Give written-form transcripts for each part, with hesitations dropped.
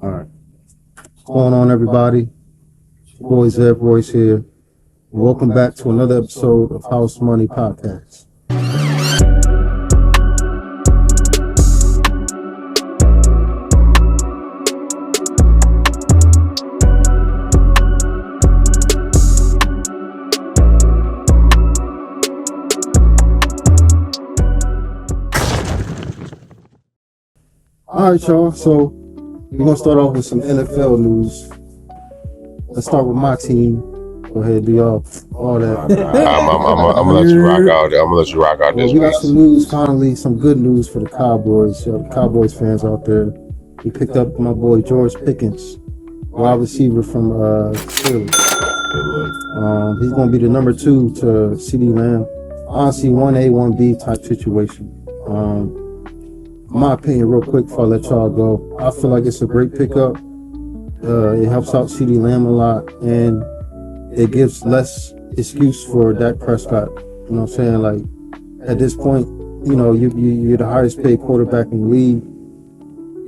All right. What's going on, everybody? Boys, Ed Royce here. Welcome back to another episode of House Money Podcast. All right, y'all. So we're going to start off with some NFL news. Let's start with my team. Go ahead, do all that. I'm gonna let you rock out. I'm gonna let you rock out this We got week. some news, finally, some good news for the Cowboys. The Cowboys fans out there. We picked up my boy George Pickens, wide receiver from Philly. He's going to be the number 2 to CeeDee Lamb. Honestly, 1A, 1B type situation. My opinion, real quick before I let y'all go, I feel like it's a great pickup. It helps out CeeDee Lamb a lot, and it gives less excuse for Dak Prescott. You know what I'm saying? Like, at this point, you know, you're the highest paid quarterback in the league.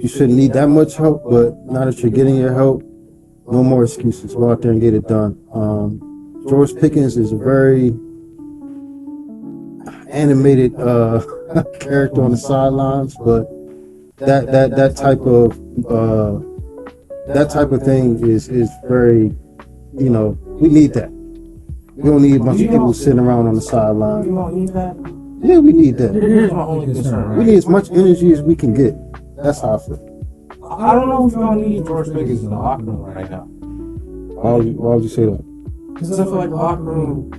You shouldn't need that much help, but now that you're getting your help, no more excuses. Go out there and get it done. George Pickens is a very animated character on the sidelines, but that type of thing is very, you know, we need that. We don't need a bunch of people sitting around on the sideline. You don't need that? Yeah, we need that. Here's my only concern, right? We need as much energy as we can get. That's how I feel. I don't know if y'all need George Pickens in the locker room right now. Why would you say that? Because I feel like the locker room,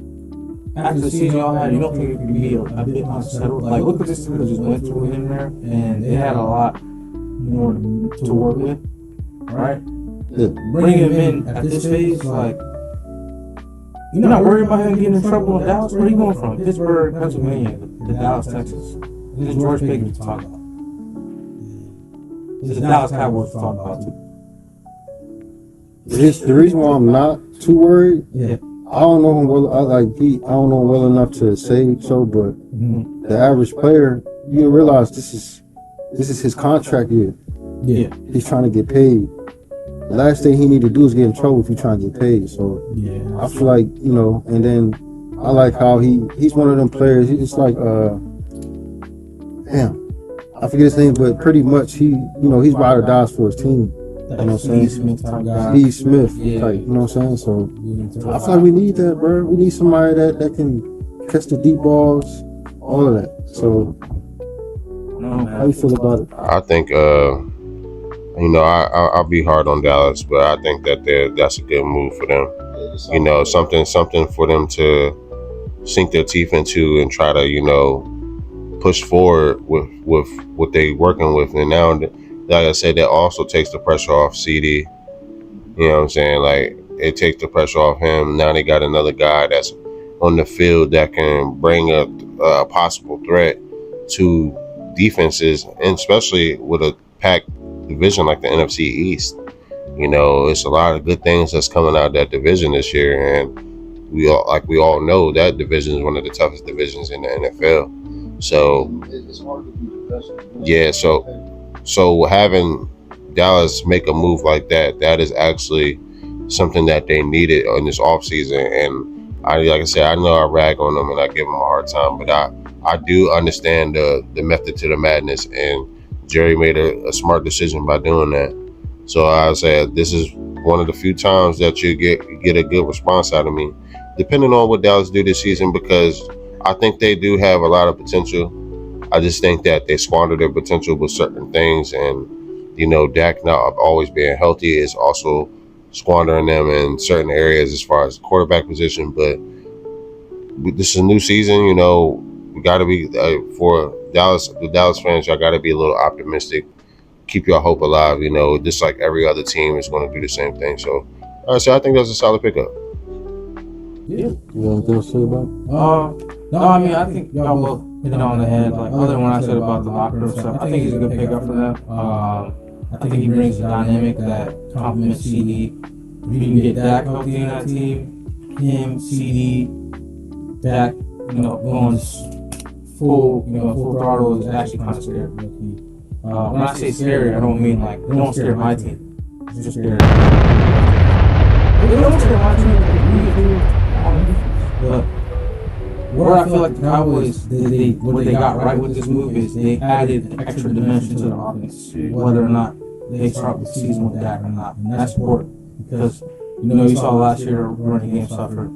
after the season y'all had, you don't think it could be a bit unsettled? Like, look what this team just went through in there, and it had a lot more to work with, right? Yeah. Bringing him in at this phase, like, you're not worried about him getting in trouble in Dallas? Where are you going from? Pittsburgh, Pennsylvania, to Dallas, Texas. This is George Pickens to talk about. This is Dallas Cowboys to talk about, too. The reason why I'm not too worried, Yeah. I don't know him well. I don't know him well enough to say so, but the average player, you realize this is his contract year. Yeah. He's trying to get paid. The last thing he need to do is get in trouble if he's trying to get paid. So Yeah. I feel like, you know, and then I like how he's one of them players. It's like I forget his name, but pretty much he's ride or dies for his team. You know what I'm saying? Steve Smith type guy. Steve Smith Yeah. type, you know what I'm saying? So I feel like we need that, bro. We need somebody that can catch the deep balls, all of that. So how you feel about it? I think, you know, I'll be hard on Dallas, but I think that that's a good move for them. You know, something for them to sink their teeth into and try to, you know, push forward with what they're working with. And now, like I said, that also takes the pressure off CD. You know what I'm saying? Like, it takes the pressure off him. Now they got another guy that's on the field that can bring a possible threat to defenses, and especially with a packed division like the NFC East. You know, it's a lot of good things that's coming out of that division this year, and we all know that division is one of the toughest divisions in the NFL. So It's hard to be the best. yeah, so having Dallas make a move like that is actually something that they needed in this offseason. And like I said, I know I rag on them and I give them a hard time, but I do understand the method to the madness, and Jerry made a smart decision by doing that. So I said, this is one of the few times that you get a good response out of me, depending on what Dallas do this season, because I think they do have a lot of potential. I just think that they squander their potential with certain things, and, you know, Dak not always being healthy is also squandering them in certain areas as far as the quarterback position. But this is a new season, you know. We got to be for the Dallas fans. Y'all got to be a little optimistic. Keep your hope alive, you know. Just like every other team is going to do the same thing. So I think that's a solid pickup. Yeah. You have anything to say about it? No, I mean, I think y'all both hit it on the head. Like, other than what I said about the locker room stuff, I think he's a good pickup for them. I think he brings a dynamic that complements CD. If you can get Dak healthy in that team, him, CD, Dak, you know, going full throttle is actually kind of scary. When I say scary, I don't mean like, they don't scare my team. just there. It almost reminds me of like but where I feel like the Cowboys, what they got right with this move is they added an extra dimension to the offense, whether or not they start the season with that or not, and that's important because you saw last year the running game suffered.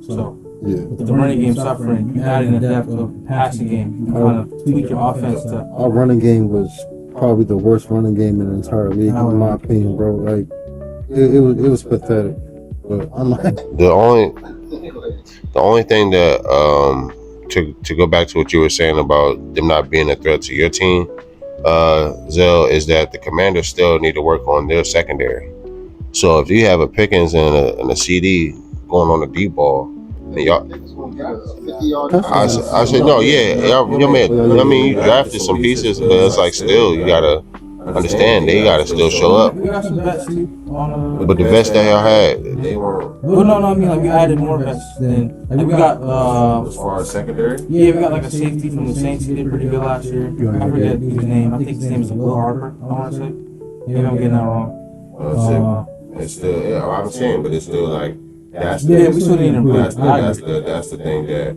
So with the running game suffering, you add in the depth of the passing game, you kind of tweak your offense to. Our running game was probably the worst running game in the entire league, in my opinion, bro. Like it was pathetic. But I'm like the only thing that to go back to what you were saying about them not being a threat to your team, Zell, is that the Commanders still need to work on their secondary. So if you have a Pickens and a CD going on a deep ball, and y'all, I said no, yeah, y'all made. I mean, you drafted some pieces, but it's like still you gotta understand they gotta still show up. We got some vets But the vets that y'all had, They weren't. Well, no, I mean like we added more vets than like we got. As far as secondary? Yeah, we got like a safety from the Saints. He did pretty good last year. I forget his name. I think his name is Will Harper. I want to say. Maybe I'm getting that wrong. it's still, yeah, I'm saying, but it's still like that's Yeah, we still need to improve. that's the thing that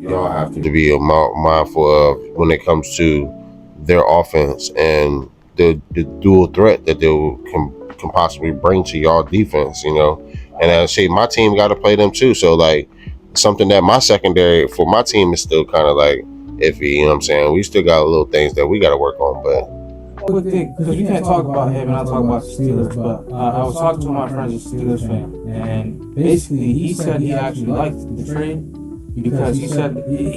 y'all have to be mindful of when it comes to their offense and the dual threat that they can possibly bring to y'all defense, And I say my team got to play them too. So like something that my secondary for my team is still kind of like iffy. You know what I'm saying? We still got little things that we got to work on, but. Because we can't talk about him and not talk about the Steelers, but I was talking to my friend, a Steelers fan, and basically he said he actually liked the trade because he said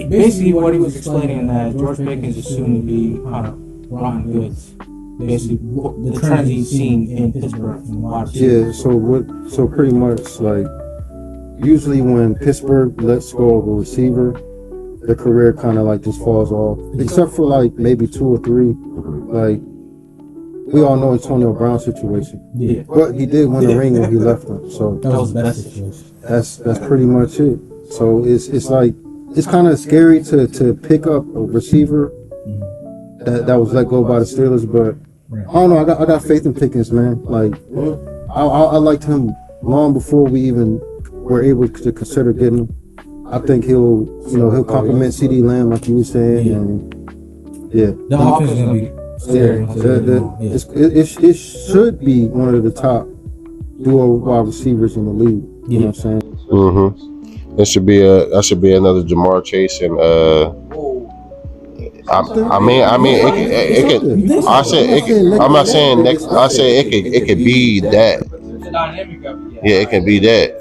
basically what he was explaining that George Pickens is soon to be kind of rotten goods. Basically, the trends he's seen in Pittsburgh from wide receiver. yeah. So pretty much like usually when Pittsburgh lets go of a receiver, their career kind of like just falls off, except for like maybe 2 or 3, like. We all know Antonio Brown's situation. Yeah. But he did win a ring when he left them. So That was the best situation. that's pretty much it. So it's like it's kind of scary to pick up a receiver that was let go by the Steelers, but I don't know. I got faith in Pickens, man. Like I liked him long before we even were able to consider getting him. I think he'll complement CD Lamb like you were saying, and yeah. The offense is gonna be. It should be one of the top duo wide receivers in the league. You know what I'm saying? Mm-hmm. That should be another Jamar Chase and I mean it could. I said it could, I'm not saying next. I said it could be that. Yeah, it can be that.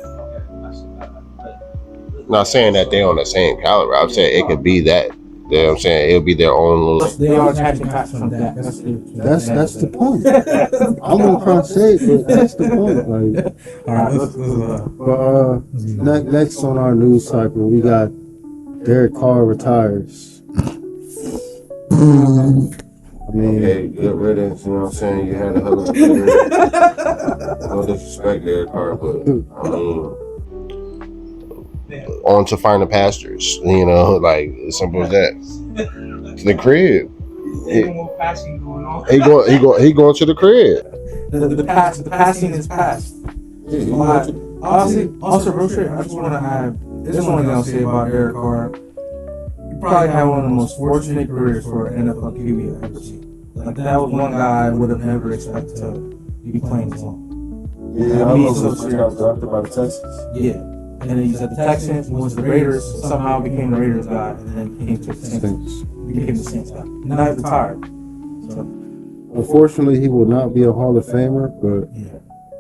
Not saying that they're on the same caliber. I'm saying it could be that. You know what I'm saying? It'll be their own little. They are catching passes from that. That's the point. I'm gonna try to say it, but that's the point. Like, All right, but next on our news cycle, we got Derek Carr retires. I mean, Okay, good riddance. You know what I'm saying? You had a hell of a career. No disrespect, Derek Carr, but I mean. On to finer pastures, like as simple as that. To the crib. He going to the crib. The passing is past. Honestly, also real shit, I just want to add, this is one thing I'll say about Derek Carr. He probably had one of the most fortunate careers for an NFL QB I've ever seen. Like that was one guy I would have never expected to be playing this long. Yeah, I was got drafted by the Texans. Yeah. And then he's at the Texans, went to the Raiders, somehow became the Raiders guy, and then came to the Saints. Became the Saints guy. Now he's retired. So, unfortunately, he will not be a Hall of Famer, but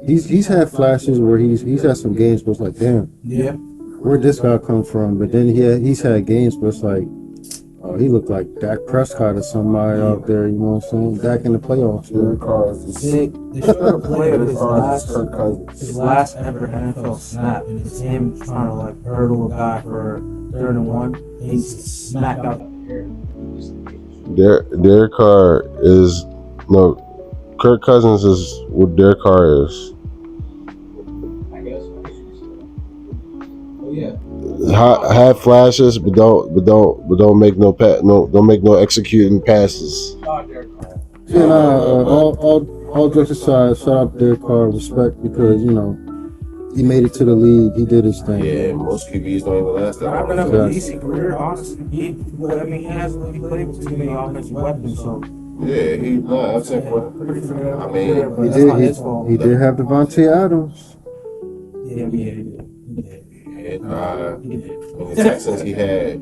he's had flashes where he's had some games where it's like, damn, yeah, where'd this guy come from? But then he's had games where it's like, oh, he looked like Dak Prescott or somebody out there, you know what I'm saying? Dak in the playoffs. Derek Carr is they showed a play of his last ever NFL snap, and it's him trying to like hurdle a guy for 3rd and 1, and he's smacked out the air. Derek Carr is Kirk Cousins is what Derek Carr is. I guess. Oh yeah. Have flashes, but don't make no executing passes. Yeah, all jokes aside, shout out Derek Carr, respect, because he made it to the league. He did his thing. Yeah, most QBs don't even last that Wrapping up long. a decent career, honestly. He played with too many offensive weapons, so. Yeah, I'm saying Pretty fair. I mean, but He that's not his did. fault. He did have Devontae Adams. Yeah, he did. in the Texans, he had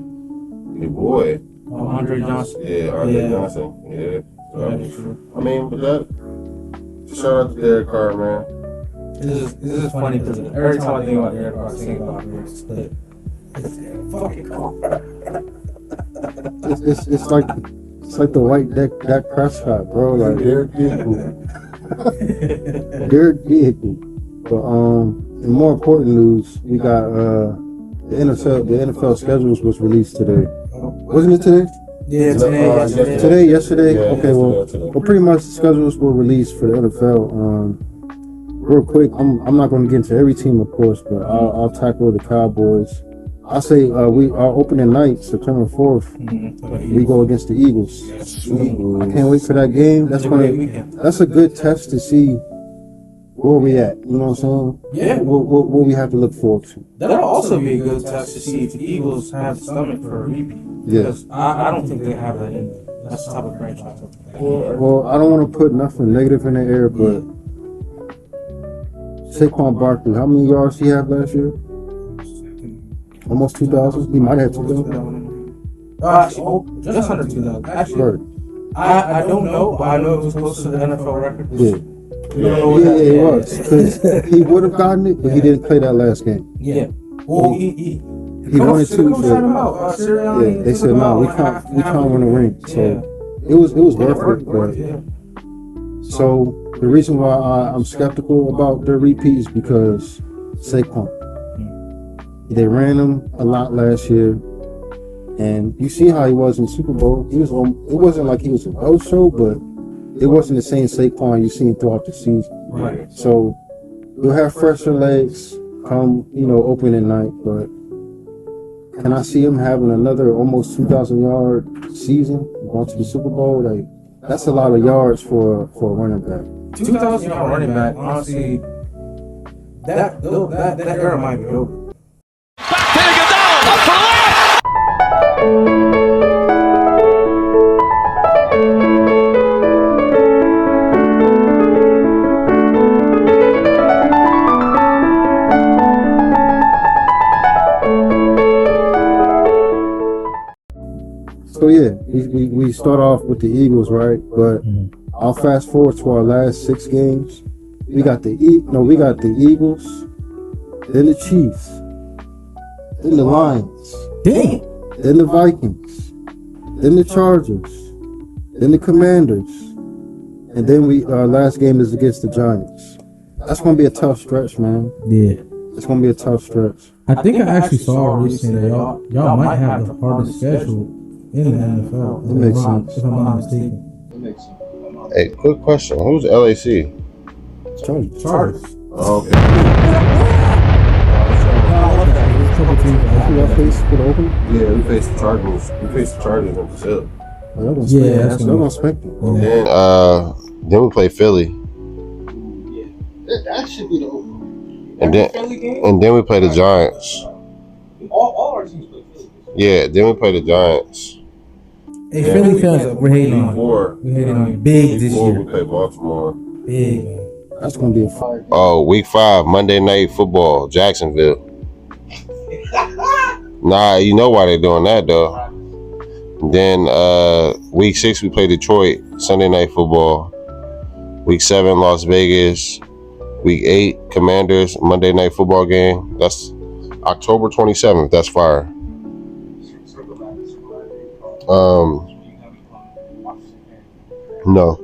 your boy. Andre Johnson. Yeah, Andre Yeah. Johnson. Yeah. That is true. I mean, but that. Shout out to Derek Carr, man. This is funny because every time I think about Derek Carr, I think about this. It's fucking Carr. It's like the white Dak Prescott, bro. Like Derek vehicle. Derek vehicle. But in more important news, we got the NFL schedules was released today. Wasn't it today? Yeah, Yesterday. Yeah, Okay, well, pretty much the schedules were released for the NFL. Real quick, I'm not going to get into every team, of course, but I'll tackle the Cowboys. I'll say we our opening night, September 4th, we go against the Eagles. I can't wait for that game. That's a good test to see where we at. You know what I'm saying? Yeah. What we have to look forward to. That'll also be a good test to see if the Eagles have the stomach for a repeat. Yeah. Because I don't think they have that in them. That's the type of franchise. Well, I don't want to put nothing negative in the air, but Saquon Barkley, how many yards he had last year? Almost 2,000. He might have 2,000. Just under 2,000. Actually, Right. I don't know, but I know it was close to the NFL record. Yeah. Yeah, It was. Because he would have gotten it, but he didn't play that last game. Yeah. Well, he wanted to. Coach had him out. Yeah, they said no. We can't win a ring. So it was worth it. But so the reason why I'm skeptical about their repeat is because Saquon. They ran him a lot last year, and you see how he was in the Super Bowl. He was on. It wasn't like he was a no show, but it wasn't the same Saquon you seen throughout the season. Right. So you'll have fresher legs come, opening night, but can I see him having another almost 2,000 yard season going to the Super Bowl? Like, that's a lot of yards for a running back. 2,000 yard running back, honestly, that era might be over. So yeah, we start off with the Eagles, right? But I'll fast forward to our last 6 games. We got the Eagles, then the Chiefs, then the Lions, then the Vikings, then the Chargers, then the Commanders, and then our last game is against the Giants. That's gonna be a tough stretch, man. Yeah. It's gonna be a tough stretch. I think I actually saw recently that y'all might have the hardest schedule in the NFL. It makes sense. If I'm not mistaken. Hey, quick question. Who's LAC? Chargers. Oh, okay. Y'all face for the open? Yeah, we faced the Chargers. We faced the Chargers in Brazil. They're gonna expect it. Then we play Philly. That should be the open. And then we play the Giants. All our teams play Philly. Yeah, then we play the Giants. Hey, Philly fans, we're hating on you. Before We're hating on you big this we year. play Baltimore. Big, man. That's gonna be a fight. Oh, week 5, Monday Night Football, Jacksonville. Nah, you know why they're doing that though. Then week 6 we play Detroit, Sunday Night Football. Week 7, Las Vegas. Week 8, Commanders, Monday Night Football game. That's October 27th. That's fire. No.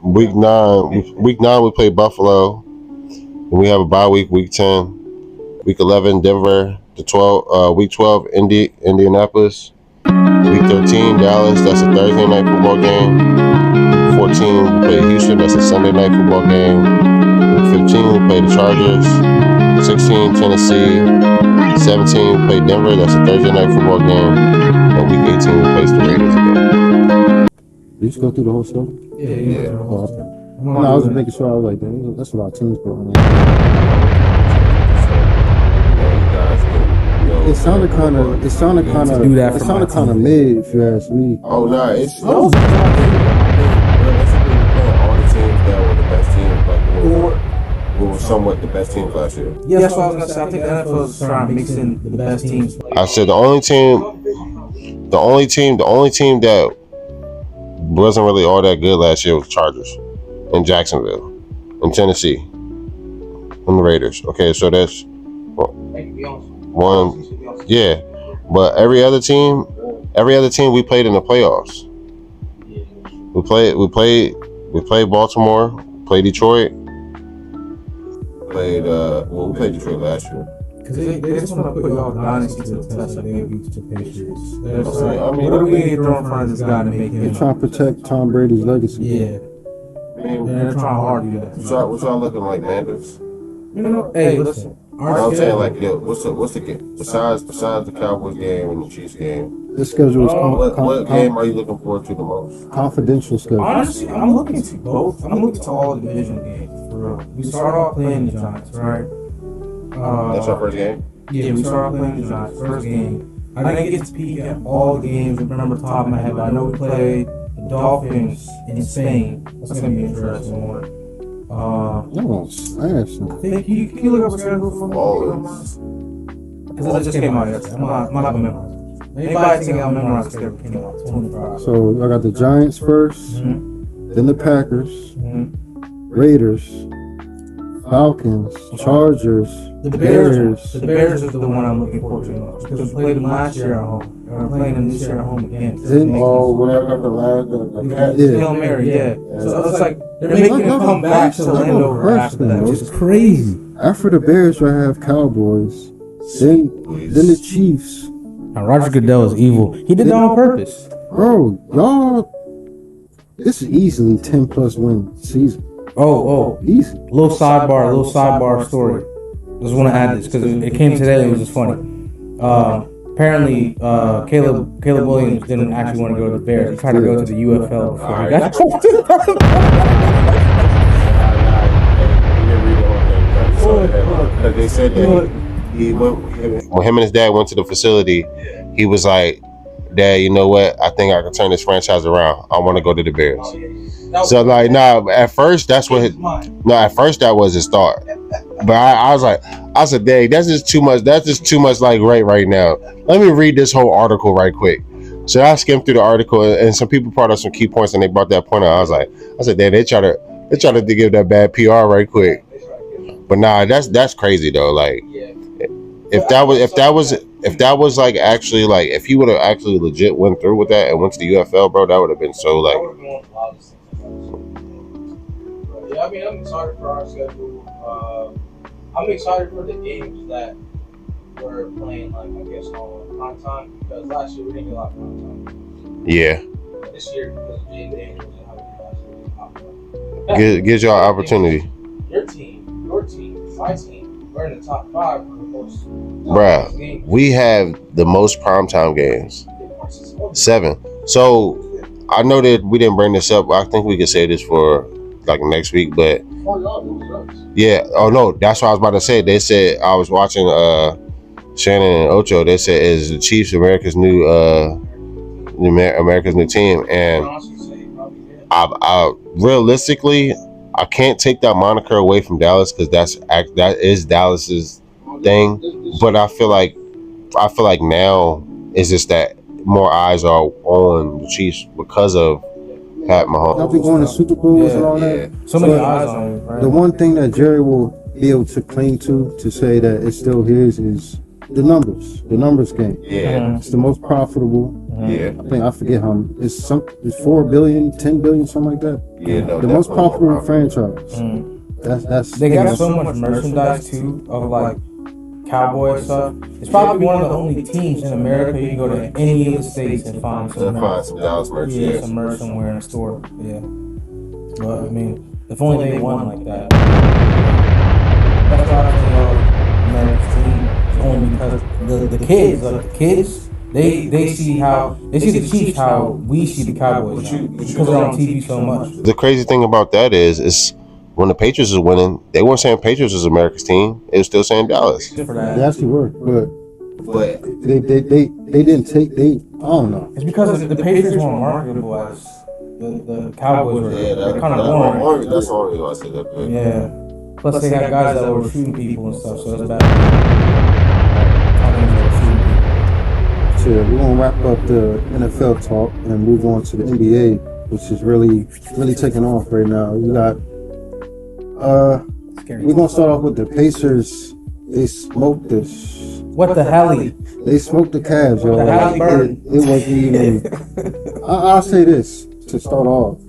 Week 9 we play Buffalo. And we have a bye week, week 10. Week 11, Denver. Week 12, Indianapolis. Week 13, Dallas. That's a Thursday night football game. 14, we play Houston. That's a Sunday night football game. Week 15, we play the Chargers. 16, Tennessee. 17, we play Denver. That's a Thursday night football game. And week 18, we play the Raiders again. you just go through the whole show? Yeah. Oh, no, I was making sure. I was like, damn, that's a lot of teams going on. It sounded kind of mid, if you ask me. Oh no, it's Oh. realistically playing all the teams that were the best teams, like who were somewhat the best teams last year. Yeah, that's what I was gonna say. I think the NFL is trying to mix in the best teams. I said the only team that wasn't really all that good last year was Chargers and Jacksonville and Tennessee and the Raiders. Okay, so that's one. Yeah, but every other team we played in the playoffs. We played Baltimore, played Detroit, we played Detroit last year. Because they just want to put y'all dynasty to the test like they beat the Patriots. They're just I like, mean, what do we need to throw in front of this guy to make him? They're trying to protect Tom Brady's legacy. Yeah. I mean, And they're trying hard to do that. what y'all looking like, Landers? You know, hey, listen. I'm saying, like, yo, what's the game besides the Cowboys game and the Chiefs game? The schedule is What game are you looking forward to the most? confidential schedule. Honestly, I'm looking to both. I'm looking to all the division games, for real. We start off playing the Giants, right? That's our first game. Yeah, we started off playing the Giants, first game. I didn't get to peek at all the games, remember the top of my head, but I know we played the Dolphins in Spain. That's going to be an interesting one. No, smash them. I think you can look up a schedule for me. Because it just came out yesterday. I'm not going to memorize. Anybody think I'll memorize the schedule came out 24 hours. So I got the Giants first, then the Packers, Raiders, Falcons, Chargers, The Bears. The Bears is the one I'm looking forward to most because we played them last year at home. And we're playing them this year at home again. Whatever the last Hail Mary, yeah. So it's like they're making them come back to Landover after that, which is crazy. After the Bears, I have Cowboys, then the Chiefs. Now, Roger Goodell is evil. He did that on purpose. Bro, y'all, this is easily 10+ win season. Oh, Easy. little sidebar story. Just want to add this because it came today. It was just funny. Apparently, Caleb Williams didn't actually want to go to the Bears. He tried to go to the UFL before he got They said that when him and his dad went to the facility, he was like, "Dad, you know what? I think I can turn this franchise around. I want to go to the Bears." So like, at first that was his thought. But I said, "Dang, that's just too much. That's just too much like right now. Let me read this whole article right quick." So I skimmed through the article, and some people brought up some key points, and they brought that point out. I said, "Dang, they try to give that bad PR right quick." But nah, that's crazy though. Like, if that was like actually like if he would have actually legit went through with that and went to the UFL, bro, that would have been so like. Yeah, I mean, I'm excited for our schedule. I'm excited for the games that we're playing, like, I guess, on prime time, because last year we didn't get a lot of prime time. Yeah. But this year, because of Jaden Daniels and how we last year, Gives y'all opportunity. your team, my team, we're in the top 5 for the most. Bruh, we have the most primetime games. 7. So I know that we didn't bring this up. I think we could say this for like next week, but yeah. Oh no, that's what I was about to say. They said I was watching Shannon and Ocho. They said is the Chiefs America's new team, and I realistically I can't take that moniker away from Dallas because that is Dallas's thing. But I feel like now it's just that more eyes are on the Chiefs because of Pat Mahomes. I'll be going to Super Bowls and all that. So many eyes on him, right? The one thing that Jerry will be able to cling to say that it's still his is the numbers game. Yeah. It's the most profitable. Yeah. I forget how it's 4 billion, 10 billion, something like that. Yeah, no, the most profitable franchise. That's They got so much merchandise too of like Cowboy stuff. It's probably one of the only teams in America you can go to any of the states and find some Dallas merch. Yeah, some merch somewhere in a store. Yeah. But I mean, if only they won like that. That's why I say America's team is only because the kids They see the Chiefs how we see the Cowboys now, because they're on TV so much. The crazy thing about that is when the Patriots is winning, they weren't saying Patriots was America's team. They were still saying Dallas. For They that. actually were, but they didn't take I don't know. It's because the Patriots weren't marketable as the Cowboys were. They're kind of boring. That's the only reason I said that. Man. Yeah. Plus they had guys that were shooting people and stuff, so that's bad. So we're gonna wrap up the NFL talk and move on to the NBA, which is really taking off right now. We got we're gonna start off with the Pacers. They smoked What the hell? They smoked the Cavs, yo. The Halliburton. It wasn't even. I'll say this to start off.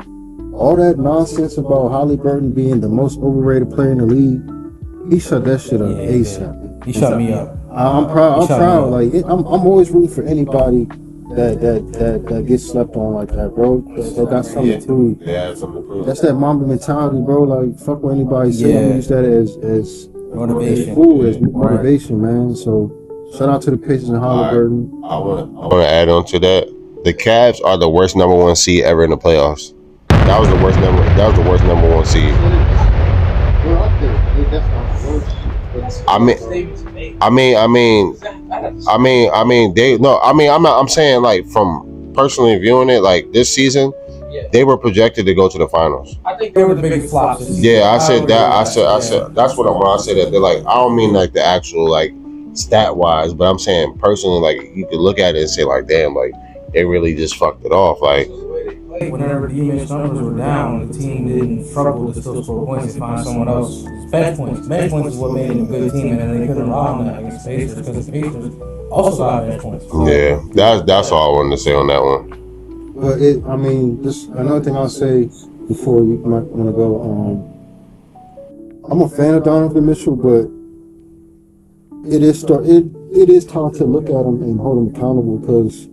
All that nonsense about Halliburton being the most overrated player in the league, he shut that shit up ASAP. He shut me up. I'm proud. Like I'm always rooting for anybody that gets slept on like that, bro. That got something to prove. Yeah, something to prove. That's that Mamba mentality, bro. Like fuck what anybody say. Yeah. Use that as Motivation. as motivation, man. So shout out to the Pacers and Halliburton. I want to add on to that. The Cavs are the worst number 1 seed ever in the playoffs. That was the worst number 1 seed. I'm saying, like, from personally viewing it, like this season, they were projected to go to the finals. I think They were the biggest flops. Yeah, I said that. I said that's what when I say that they're like. I don't mean like the actual like stat wise, but I'm saying personally, like you could look at it and say like, damn, like they really just fucked it off. Like whenever the image numbers were down, the team didn't struggle to still score points and find someone else. Bench points. Bench points is what made it a good team, and then they couldn't rely on that against the Pacers because the Pacers also got bench points. yeah, that's all I wanted to say on that one. But just another thing I'll say before you might want to go. I'm a fan of Donovan Mitchell, but it is time to look at him and hold him accountable because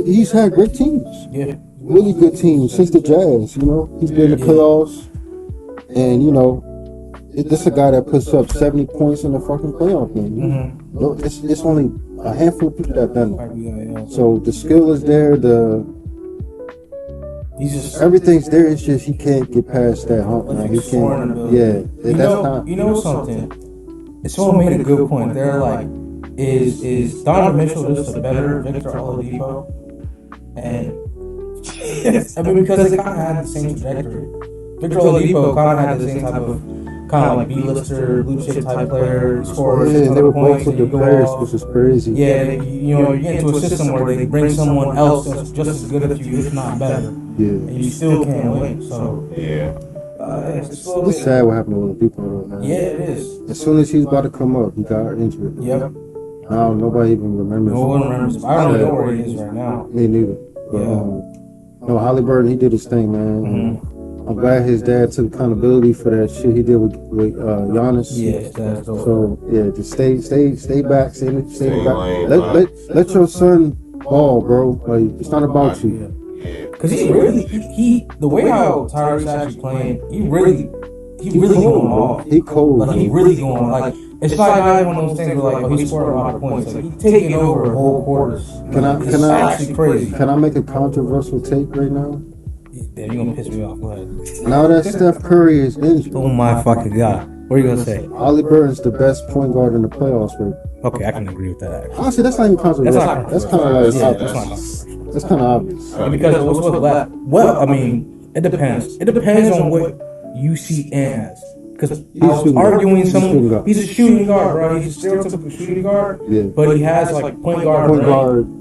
he's had great teams, Yeah. really good teams since the Jazz. You know, he's been in the playoffs, and this is a guy that puts up 70 points in the fucking playoff game. Mm-hmm. No, it's only a handful of people that done it. Yeah. So the skill is there, He's just everything's there. It's just he can't get past that hump. Man. He can't. Yeah, you know something. Someone made a good point. They're like, is Donovan Mitchell just a better Victor Oladipo? And because they kind of had the same trajectory. Victor Oladipo kind of had the same type of like B-lister, blue chip type player, scorers. Yeah, they were both points, good players, which is crazy. Yeah, you get into a system where they bring someone else that's just as good as you, if not better. Yeah. And you still can't win. So Yeah. It's sad what happened to the people, though, man. Yeah, it is. As soon as he's about to come up, he got injured. Yep. Now nobody even remembers. No one remembers. I don't even know where he is right now. Me neither. But, no, Halliburton, he did his thing, man. Mm-hmm. I'm glad his dad took accountability for that shit he did with Giannis. Yes, that's dope. So yeah, just stay back, stay back. lane, Let your son ball, bro. Like it's not about you. Cause he really, the way how Tyreek's actually playing, he really going off. He cold. Like he really going like. It's not one of those things where like, oh, he scored a lot of points. Like he's taking over whole quarters. Can I actually crazy. Can I make a controversial take right now? Damn, you gonna piss me off. Go ahead. Now that Steph Curry is injured, Oh my fucking god. What are you gonna say? Halliburton's the best point guard in the playoffs. Right? Okay, I can agree with that. Actually. Honestly, that's not even controversial. That's kind of like That's not obvious. That's kind of obvious. because what's left? Well, I mean, it depends. It depends on what you see as. Because I was arguing someone. He's a shooting guard, bro. He's a stereotypical shooting guard. Yeah. But he has like point guard.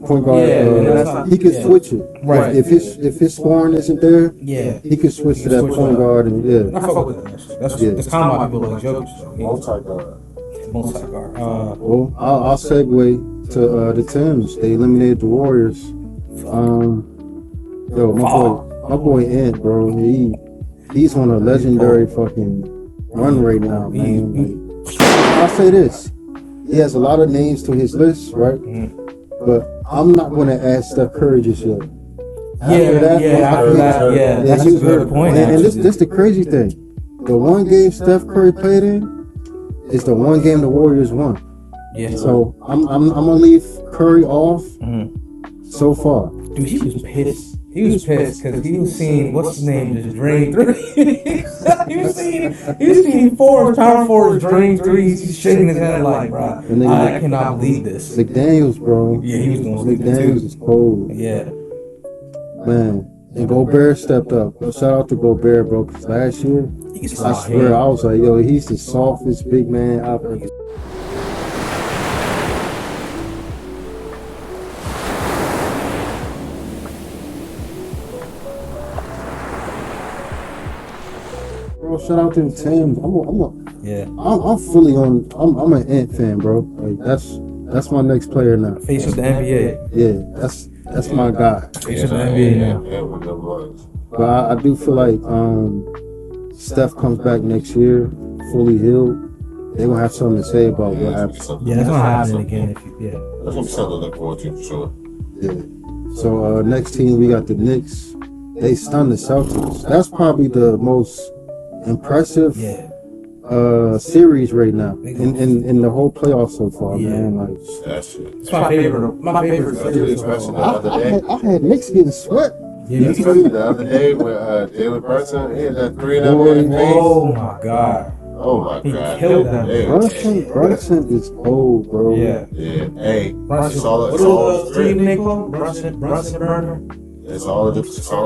Point guard. Yeah, he can switch it. Right. If his scoring isn't there, Yeah. he can switch to that point guard and I fuck with that. That's kind of why people like Jokic. Multi-guard. Well, I'll segue to the Timbs. They eliminated the Warriors. My boy Ant, bro. He's on a legendary fucking run right now, man. Like, I'll say this: he has a lot of names to his list, right? But I'm not going to add Steph Curry just yet. After that, that's a good point. And this the crazy thing: the one game Steph Curry played in is the one game the Warriors won. Yeah. So I'm gonna leave Curry off so far. Dude, he was pissed. He was pissed because he was seeing what's his name just drain three. he was seeing power forwards drain threes. He's shaking his head like, bro, I cannot believe this. McDaniels, bro. Yeah, he was gonna sleep McDaniels is cold. Yeah. Man, and Gobert stepped up. Shout out to Gobert, bro. Cause last year, I swear, I was like, yo, he's the softest big man I've ever. Bro, shout out to the team. I'm fully on. I'm an Ant fan, bro. Like that's my next player now. Face of the NBA. Yeah, that's my guy. Face of the NBA now. Yeah, with the boys. But I do feel like Steph comes back next year, fully healed. They're gonna have something to say about what happened. Yeah, that's gonna happen again. That's gonna be something to look forward to for sure. Yeah. So next team we got the Knicks. They stunned the Celtics. That's probably the most impressive series right now in the whole playoff so far, man. Like That's it. It's my favorite. My favorite series. Especially the other day. I had Knicks getting swept. Yeah, Especially the other day with Jalen Brunson. He had that 3 in that man's face. oh my god. Oh my He god. killed them. Yeah. Brunson is old, bro. Yeah. Yeah. Hey, Brunson. it's all What it's was all the script. team they call Brunson Burner? It's all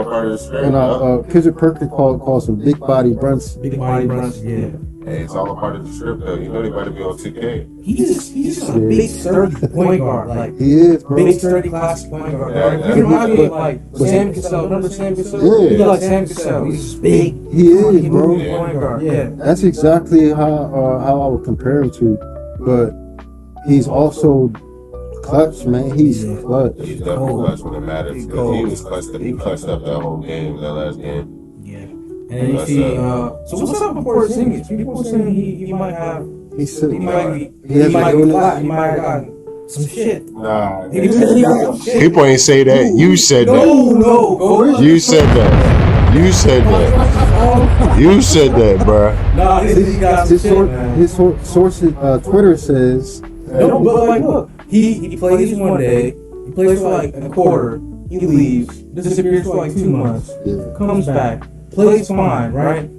part of the script. And huh? Kendrick Perkins calls him Big Body Brunson. Big body Brunson. Yeah. Hey, it's all a part of the script though. You know they about to be on 2K. He's just a big sturdy point guard. Like He is, bro. big sturdy classic point guard. Yeah, He reminds me of like Sam Cassell. Remember Sam Cassell? Yeah. He's like Sam Cassell. He's just big. He is, bro. Moving point guard. Yeah. That's exactly how I would compare him to. But he's also clutch, man. He's clutch. He's definitely clutch when it matters. Because he was clutched up. He clutched up that whole game, that last game. Yeah. And then you see, so what's up with Porzingis? People saying he might have, He's sick. he might He might have gotten some shit. Nah. He really got some shit. People ain't say that. You said that. No, go. You said that. You said that. You said that, bruh. Nah, he got some shit, man. His source, Twitter says. No, but like, look, he plays one day, he plays for like a quarter, he leaves, disappears for like 2 months, Yeah. comes back, plays fine, right?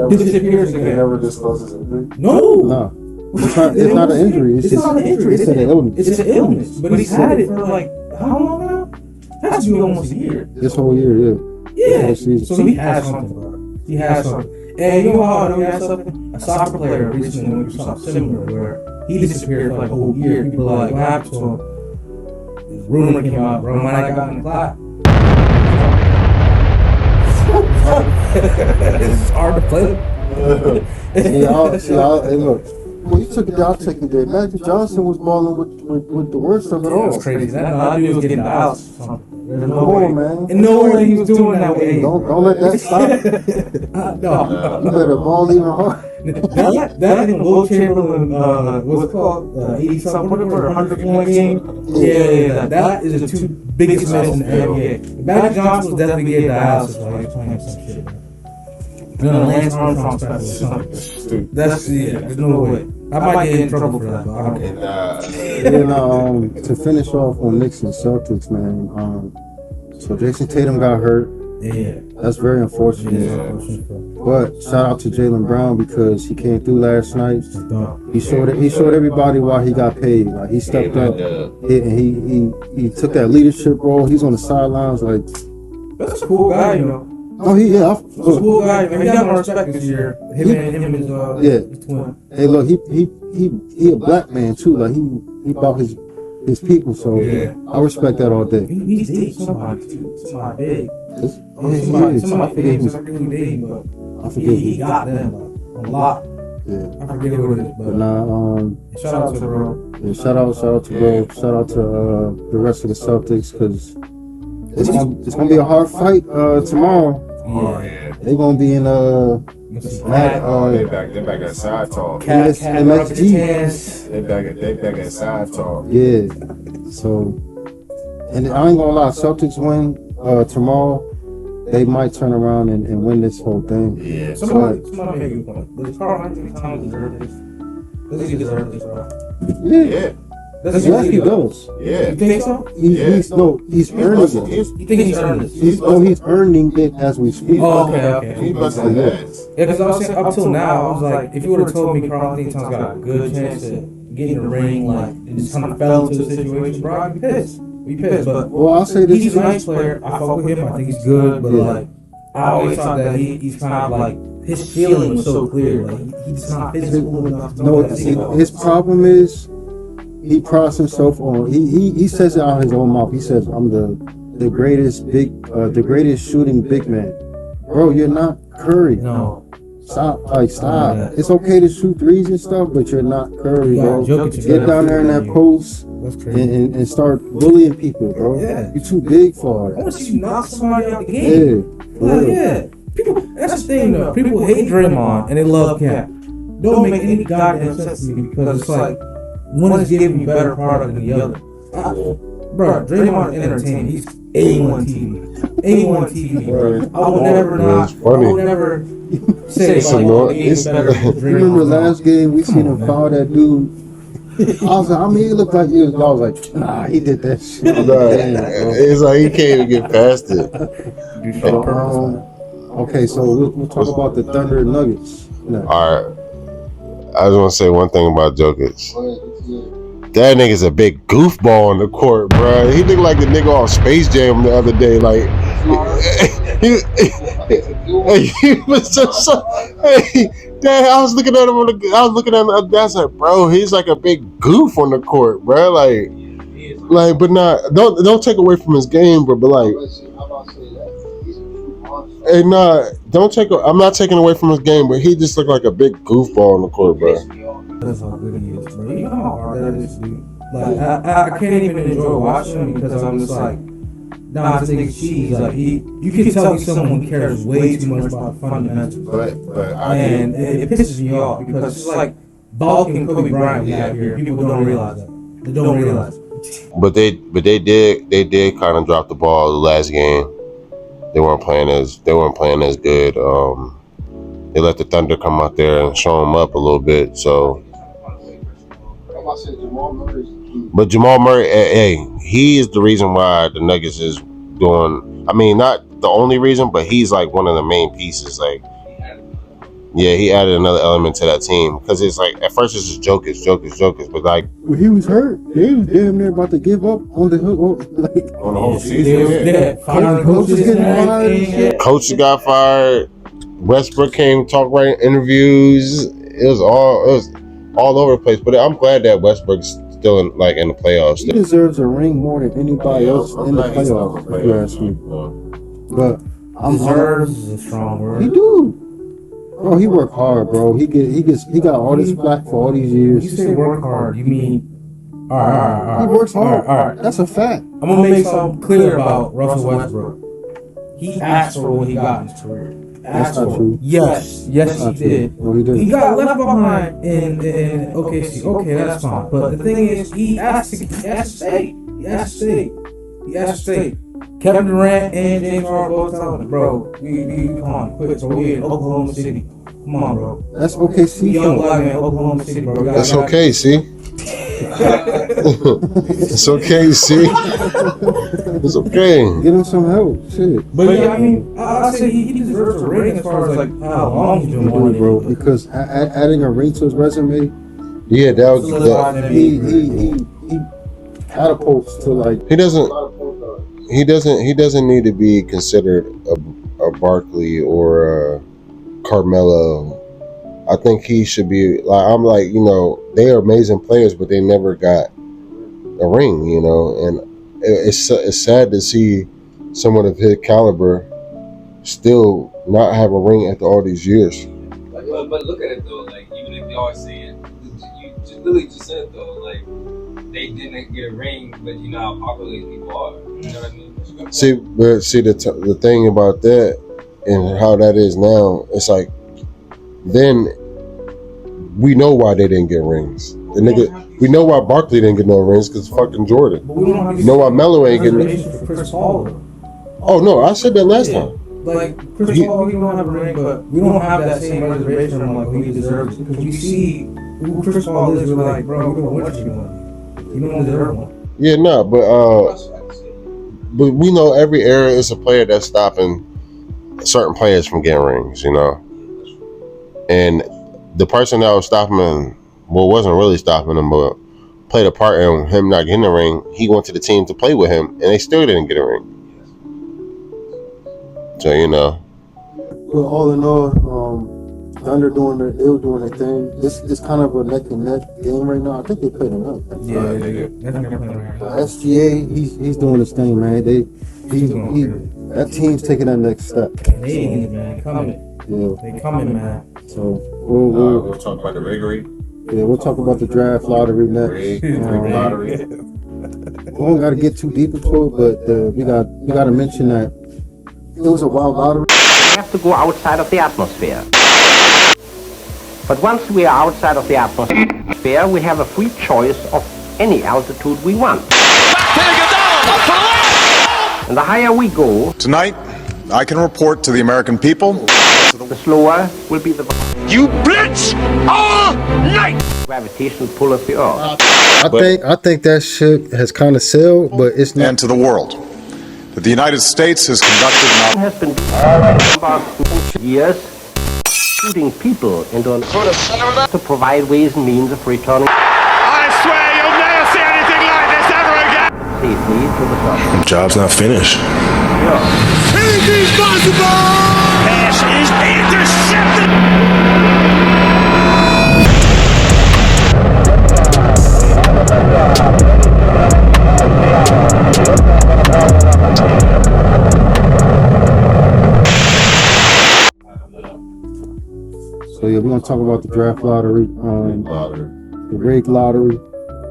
Disappears They again. never disclose his injury. No, No, it's not an injury. It's just not an injury. It's an illness. It's an illness, but he's had it for like how long now? Has to be almost a year. This whole year, yeah. Yeah, Whole season. so he has something, bro. He has something. And you know how I know he has something? A soccer player recently went through something similar where he disappeared for like a whole year. People are like, what happened to him? This rumor came out, bro. When I got in the clap. It's hard to play. Hey, look. Well, you took it down, taking it. Magic Johnson was balling with the worst of it all. That's crazy. That dude was getting the house. There's no Come way. on, man. And no way he was doing that way. Don't let that stop. No. You better ball even hard. That and Will Chamberlain, what's it called? 80 something, whatever, 100 point game. Yeah. That is the two biggest misses in the NBA. Magic Johnson was definitely getting the house while he was playing some shit. Lance Armstrong special. That's there's no way. I might get in trouble for that, but I don't care. And And to finish off on Knicks and Celtics, man. So Jason Tatum got hurt. Yeah. That's very unfortunate. But shout out to Jaylen Brown because he came through last night. He showed everybody why he got paid. Like he stepped up and he took that leadership role. He's on the sidelines like. That's a cool guy, you know. Oh, He's a cool guy. Man. He got more respect this year. Him and his twin. Hey, look, he a black man too. Like he about his people. So I respect that all day. He's dating somebody too. Somebody big. Somebody big. Somebody dating, but I forget. he got them a lot. Yeah. I forget who it is, But but nah, shout out to bro. yeah, shout out to bro. Shout out to the rest of the Celtics because it's gonna be a hard fight tomorrow. Oh yeah. They gonna be in They back at side talk. MSG. They back at side talk. Yeah. So, and I ain't gonna lie, Celtics win tomorrow. They might turn around and win this whole thing. Yeah. Somebody make a good point. But Carl Anthony Towns deserves this. Does he deserve this, bro? Yeah. That's Yes, what he does. Yeah. You think so? He's earning it. You think he's earned this? He's earning it as we speak. Oh, okay. He's busting his ass. Yeah, because I was saying up till now, I was like, if you would have told me Carl Anthony Towns got a good chance to get in the ring, like, and just kind of fell into the situation, bro, I'd be pissed. Be pissed, but Well, I'll say this. he's a nice player. I fuck with him. I think he's good, but like, I always thought that he's kind of like his feeling was so clear. Like he's not physical enough. To No, that. see, his problem is he prides himself on. He says it out of his own mouth. He says, "I'm the greatest shooting big man." Bro, you're not Curry. No, Stop. Stop. Yeah. It's okay to shoot threes and stuff, but you're not Curry, Yeah, bro. Jokic is Get better down there in than that you. post that's crazy. and start bullying people, bro. Yeah. You're too big for I want it. to see you knock somebody out the Yeah. game. for Like, real. yeah. People, that's the thing though. People hate Draymond and they love Cap. Don't make any goddamn sense to me because it's like one is giving you better product than the other. Bro, Draymond Entertainment, he's A1 TV. A1 TV, bro. I would never It's funny. I would never say It's like, annoying. the game's better than You remember Draymond. last game we seen him on, foul that dude? I was like, I mean, he looked like he was. I was like, nah, he did that shit. Nah, Damn, bro. it's like he can't even get past it. Okay, so we'll talk about the Thunder and Nuggets. No. All right. I just want to say one thing about Jokic. That nigga's a big goofball on the court, bro. He looked like the nigga off Space Jam the other day. Like, he was just so. Dad, I was looking at him. I was looking at him. I was like, bro, he's like a big goof on the court, bro. Like, but not. Don't take away from his game, but like. Hey, nah, don't take. I'm not taking away from his game, but he just looked like a big goofball on the court, bro. That's how good he is, bro. You know how hard that is, dude. Like, I can't even enjoy watching him because I'm just like, nah, this nigga's cheese. Like, you can tell he's someone who cares way too much about fundamentals. But I And it pisses me off because it's like bulking Kobe Bryant we have here. People don't realize that. They don't realize it. But they did kind of drop the ball the last game. They weren't playing as good. They let the Thunder come out there and show them up a little bit. So, but Jamal Murray, hey, he is the reason why the Nuggets is doing. I mean, not the only reason, but he's like one of the main pieces. Like, yeah, he added another element to that team because it's like at first it's just Jokic, but like When he was hurt, they was damn near about to give up on the hook. Like, on the whole They season. was there. Firing coaches getting and fired and everything. shit. coaches got fired. Westbrook came talk right in interviews. It was all over the place. But I'm glad that Westbrook's still in the playoffs. he deserves a ring more than anybody else in the playoffs, if you ask me. But Deserves is a strong he word. do. Bro, he worked hard, bro. He got all this flack for all these When you years. say work hard, you mean all right. He works hard. All right. That's a fact. I'm gonna make something clear about Russell Westbrook. He asked for what he got in his career. That's not true. Yes, That's he not true. did. No, he didn't. He got left behind in OKC. Okay, that's fine. But the thing is, he asked to stay. He asked to stay. Kevin Durant and James Harden both telling him, bro, we come on, quit. So we in Oklahoma City. Come on, bro. That's OKC. We young fault. black man, Oklahoma City, bro. That's okay, see? It's okay, see? It's okay. Get him some help. Shit. But yeah, I mean, I say he deserves a rating as far as like how long he's been He wanting do, bro. it. Because adding a ring to his resume, Yeah, that was that. he catapults to like. He doesn't need to be considered a Barkley or a Carmelo. I think he should be like they are amazing players, but they never got a ring, and it's sad to see someone of his caliber still not have a ring after all these years. But look at it though, like even if y'all saying you just literally just said it though, like they didn't get a ring, but you know how popular these people are. You know what I mean? See the thing about that and how that is now, it's like then we know why they didn't get rings. We know why Barkley didn't get no rings because fucking Jordan. But we don't have You know why Melo ain't getting. reservations for Chris Paul. Oh no, I said that last time. like Chris Paul, he don't have a ring, but we don't have that same reservation on like, he deserves it. Because we see who Chris Paul is, we're like, bro, we don't want you one. You don't deserve one. Yeah, no, but we know every era is a player that's stopping certain players from getting rings, you know. And the person that was stopping him, well, wasn't really stopping him, but played a part in him not getting a ring. He went to the team to play with him, and they still didn't get a ring. So, you know. But all in all, Thunder doing their thing. It's kind of a neck and neck game right now. I think they played enough. Yeah, they do. SGA, he's doing his thing, man. That team's taking that next step. They man, coming. Yeah. They coming, man. So We'll talk about the Rigery. Yeah, we'll talk about the draft lottery next. Rig lottery. We don't got to get too deep into it, but we got to mention that it was a wild lottery. We have to go outside of the atmosphere. But once we are outside of the atmosphere, we have a free choice of any altitude we want. And the higher we go, tonight, I can report to the American people, the slower will be the You blitz all night! gravitational pull of the Earth. I think that shit has kind of sailed, but it's not. and to the world, that the United States has conducted an Has been about years shooting people into an to provide ways and means of returning I swear you'll never see anything like this ever again! safely to the surface. Job's not finished. Anything's possible! Pass is intercepted! So yeah, we're gonna talk about the draft lottery, the rig lottery.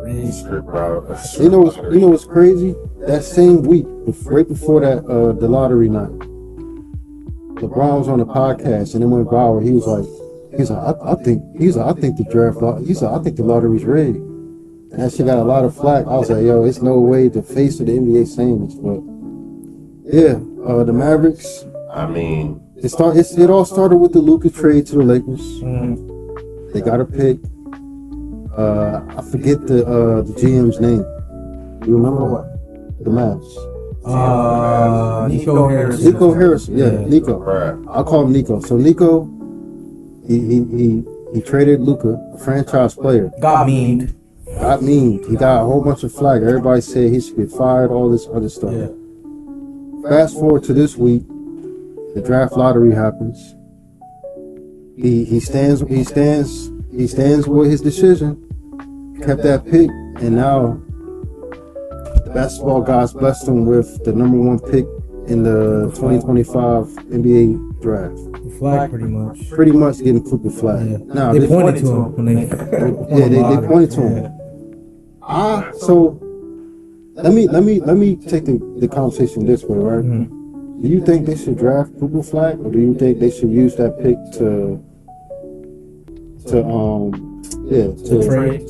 You know what's crazy? That same week, right before that, the lottery night, LeBron was on the podcast and it went viral. He was like, I think the lottery's rigged. And that shit got a lot of flack. I was like, yo, it's no way the face of the NBA saying this, but yeah, the Mavericks. I mean, it all started with the Luka trade to the Lakers. They got a pick. I forget the GM's name. You remember what? The Mavs. Nico Harrison. Nico Harrison. Yeah, Nico. right. I'll call him Nico. So Nico, he traded Luka, a franchise player. Got memed. He got a whole bunch of flack. Everybody said he should get fired. All this other stuff. Yeah. Fast forward to this week, the draft lottery happens. He stands with his decision. Kept that pick, and now the basketball gods blessed him with the number 1 pick in the 2025 NBA draft. The flag, pretty much. Pretty much getting Cooper flag. Yeah. Now They pointed to him when they. they pointed to him. So let me take the conversation this way, right? Mm-hmm. Do you think they should draft Cooper flag, or do you think they should use that pick to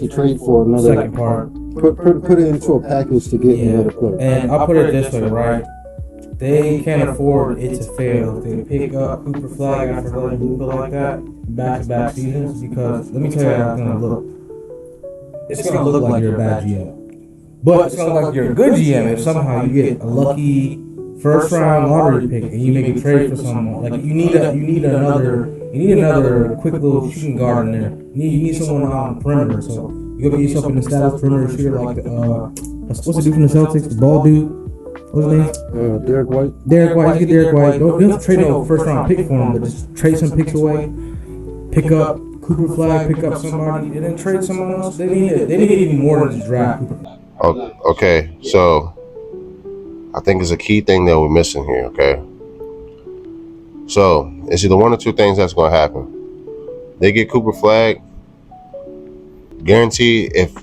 trade for another Second part. Put it into a package to get another player? And I'll put it this way, right? They can't afford it to fail. They pick up Cooper flag after letting Luka like that back-to-back seasons, because let me tell you how it's gonna look. It's gonna look like you're a bad GM, but it's gonna look like you're a good GM if somehow you get a lucky first-round lottery pick and you make a trade for someone. Like you need another quick little shooting guard in there. You need someone on the perimeter. So you go get yourself in the status perimeter shooter like what's the dude from the Celtics? The ball dude. What's his name? Derek White. Derek White. You get Derek White. Don't have to trade no first round pick for him, but just trade some picks away. Pick up Cooper flag. Pick up somebody, and then trade someone else. They need even more than just draft Cooper. Okay, so I think it's a key thing that we're missing here. Okay, so it's either one or two things that's going to happen. They get Cooper flag. Guarantee if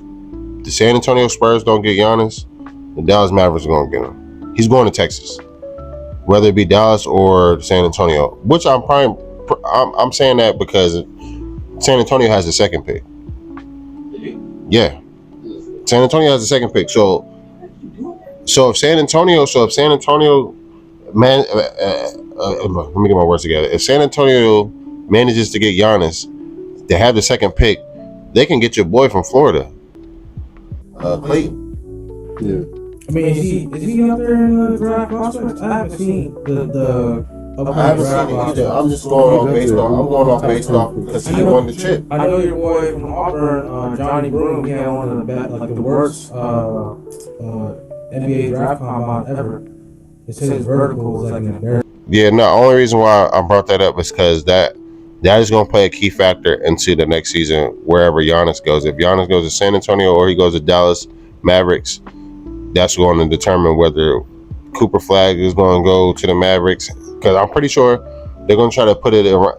the San Antonio Spurs don't get Giannis, the Dallas Mavericks are going to get him. He's going to Texas, whether it be Dallas or San Antonio. Which I'm saying that because San Antonio has the second pick. Yeah, San Antonio has the second pick. So if San Antonio man, let me get my words together. If San Antonio manages to get Giannis, they have the second pick, they can get your boy from Florida. Clayton. Yeah. I mean, is he up there in the draft prospects? I haven't seen the I haven't seen it either. I'm just going off based off because he won the chip. I know your boy from Auburn, Johnny Broom. He had one of the worst NBA draft combine ever. It says his vertical was like an embarrassment. Yeah, no. Only reason why I brought that up is because that is going to play a key factor into the next season wherever Giannis goes. If Giannis goes to San Antonio or he goes to Dallas Mavericks, that's going to determine whether Cooper Flag is going to go to the Mavericks. Because I'm pretty sure they're going to try to put it around,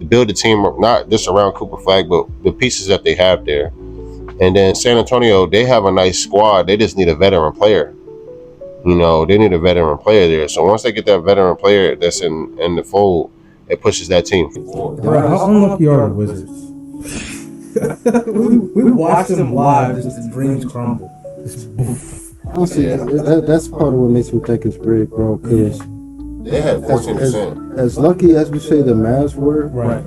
build a team not just around Cooper Flag, but the pieces that they have there. And then San Antonio, they have a nice squad. They just need a veteran player. They need a veteran player there. So once they get that veteran player that's in the fold, it pushes that team forward. Bro, how unlucky are the Wizards? we watched them live, just the dreams crumble. Honestly, that's part of what makes me think it's rigged, bro. Because they had 14%. As lucky as we say the Mavs were, right?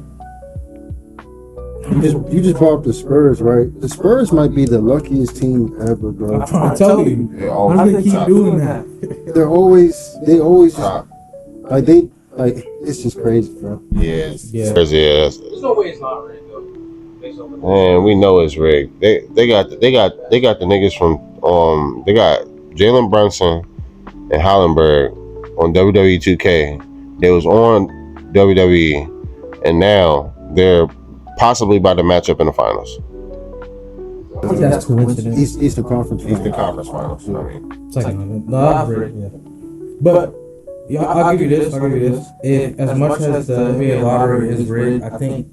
You just brought up the Spurs, right? The Spurs might be the luckiest team ever, bro. I'm trying to tell you, how do they keep doing that? They always it's just crazy, bro. Yeah. There's no way it's not rigged though. Man, we know it's rigged. They got the niggas from they got Jalen Brunson and Hollenberg on WWE 2K. They was on WWE, and now they're possibly about to match up in the finals. I think that's coincidence. Eastern Conference Finals. I mean, It's like but yeah, I'll give you this. If, as much as the NBA lottery is rigged, I think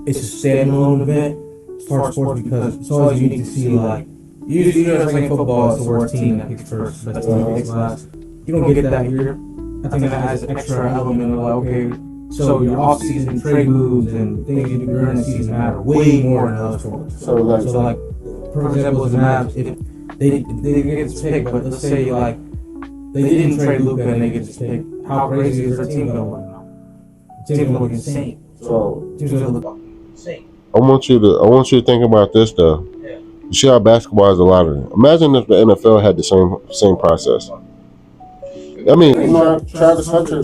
it's a standalone event as far as sports because it's always unique to see usually it's like in football, it's the worst team that picks first, best team that picks last. You don't get that here. I think that adds an extra element of okay, so your off-season trade moves and things you do during the season matter way more than other sports. So like for example, the Mavs, if they get this pick, but let's say they didn't trade Luka and they get this pick, how crazy is their team going to look now? The team going to look insane. So team's going to look insane. I want you to think about this though. Yeah. You see how basketball is a lottery. Imagine if the NFL had the same process. I mean, Travis Hunter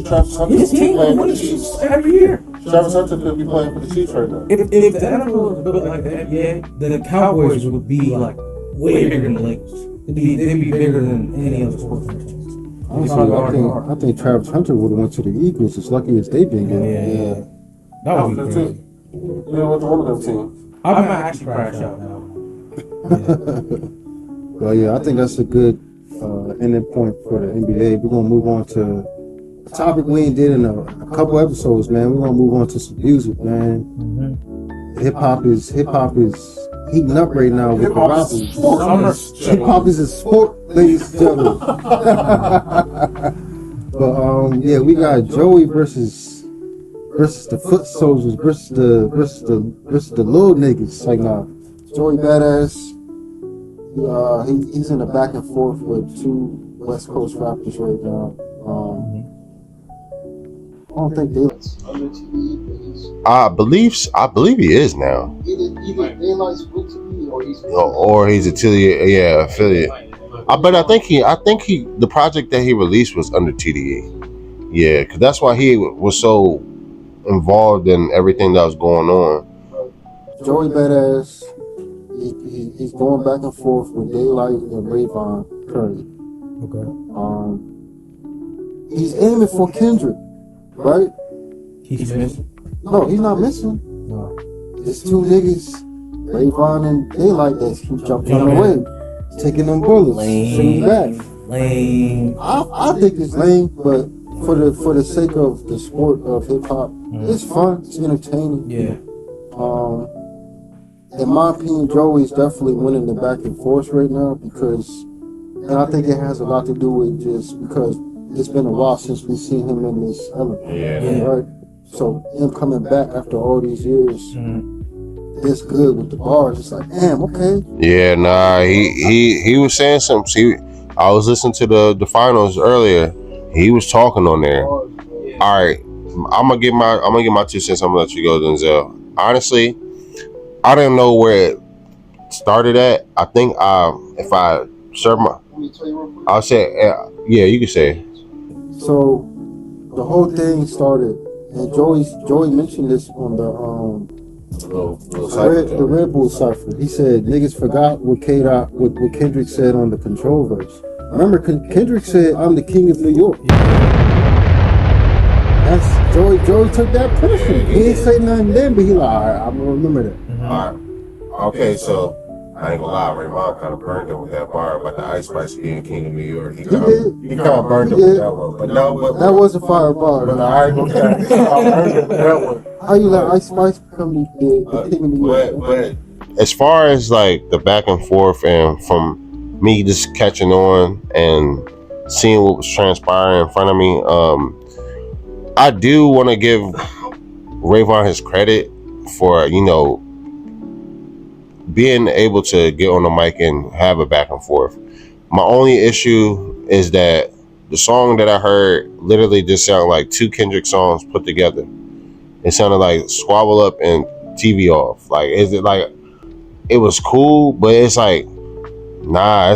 his team playing for wins the Chiefs every year. Travis Hunter could be playing for the Chiefs right now. If the NFL was built like the NBA, then the Cowboys would be like way bigger than the Lakers. They'd be bigger than any other sports franchise. Honestly, I think Travis Hunter would have went to the Eagles as lucky as they've been getting. Yeah. That would be crazy. What's one of them teams? I might actually crash out now. Well, yeah, I think that's a good ending point for the NBA. We're gonna move on to a topic we ain't did in a couple episodes, man. We're gonna move on to some music, man. Mm-hmm. Hip hop is heating up right now with the rappers. Hip hop is a sport, ladies and gentlemen. But yeah, we got Joey versus the Foot Soldiers versus the little niggas. Like Joey Badass. He's in a back and forth with two West Coast rappers right now. I don't think they under TV. I believe he is now. Either Daylight's with TV or he's affiliate. But I think he the project that he released was under TDE. Yeah, because that's why he was so involved in everything that was going on. Joey Badass. He's going back and forth with Daylight and Rayvon currently. Okay. He's aiming for Kendrick, right? He's missing? No, he's not missing. No. It's two niggas, Rayvon and Daylight, that keep jumping away, taking them bullets, shooting back. Lame. I think it's lame, but for the sake of the sport of hip hop, it's fun. It's entertaining. Yeah. In my opinion, Joey's definitely winning the back and forth right now and I think it has a lot to do with just because it's been a while since we've seen him in this element. Yeah. Right? So him coming back after all these years, it's good with the bars. It's like, damn, okay. Yeah, nah, he was saying something. See, I was listening to the finals earlier, He was talking on there. Yeah. All right, I'm gonna get my 2 cents. I'm gonna let you go, Denzel. Honestly, I don't know where it started at. I think if I serve my, I'll say yeah, you can say. So the whole thing started, and Joey mentioned this on the Red Bull cipher. He said niggas forgot what what Kendrick said on the Control verse. Remember, Kendrick said, "I'm the king of New York." That's Joey took that personally. He didn't say nothing then, but he like, all right, I'm gonna remember that. All right. Okay, so I ain't gonna lie, Raymond kind of burned him with that bar about the Ice Spice being king of New York. He kind of burned him with that one. But no, that was a fire bar. But I ain't gonna burned him with that one. How you let Ice Spice become the king of New York? But as far as like the back and forth, and from me just catching on and seeing what was transpiring in front of me, I do want to give Rayvon his credit for, being able to get on the mic and have a back and forth. My only issue is that the song that I heard literally just sounded like 2 Kendrick songs put together. It sounded like Squabble Up and TV Off. Like, is it like, it was cool, but it's like, nah, I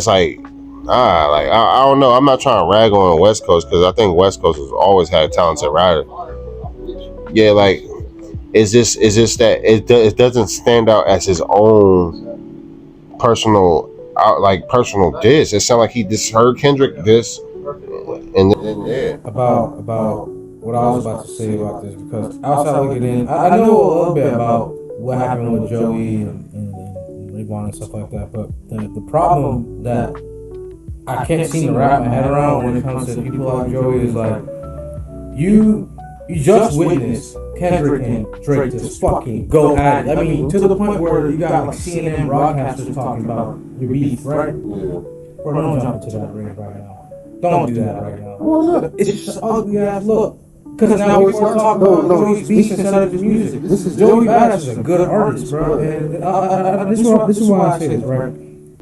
don't know. I'm not trying to rag on West Coast, because I think West Coast has always had talented writers. Yeah, like, it's just that it doesn't stand out as his own personal diss. It sounded like he just heard Kendrick diss, and then yeah. About what I was about to say about this, because outside of looking in, I know a little bit about what happened with Joey and Rayvon and stuff like that, but the problem that I can't seem to wrap my head around when it comes to people like Joey is like, you just witnessed Kendrick and Drake just fucking go at it. I mean, to the point where you got like CNN broadcasters talking about your beef, right? Bro, don't jump into that ring right now. Don't do that right now. It's just ugly ass look. Because now we're talking about Joey's beef instead of his music. Joey Badass is a good artist, bro. And this is why I say this, right?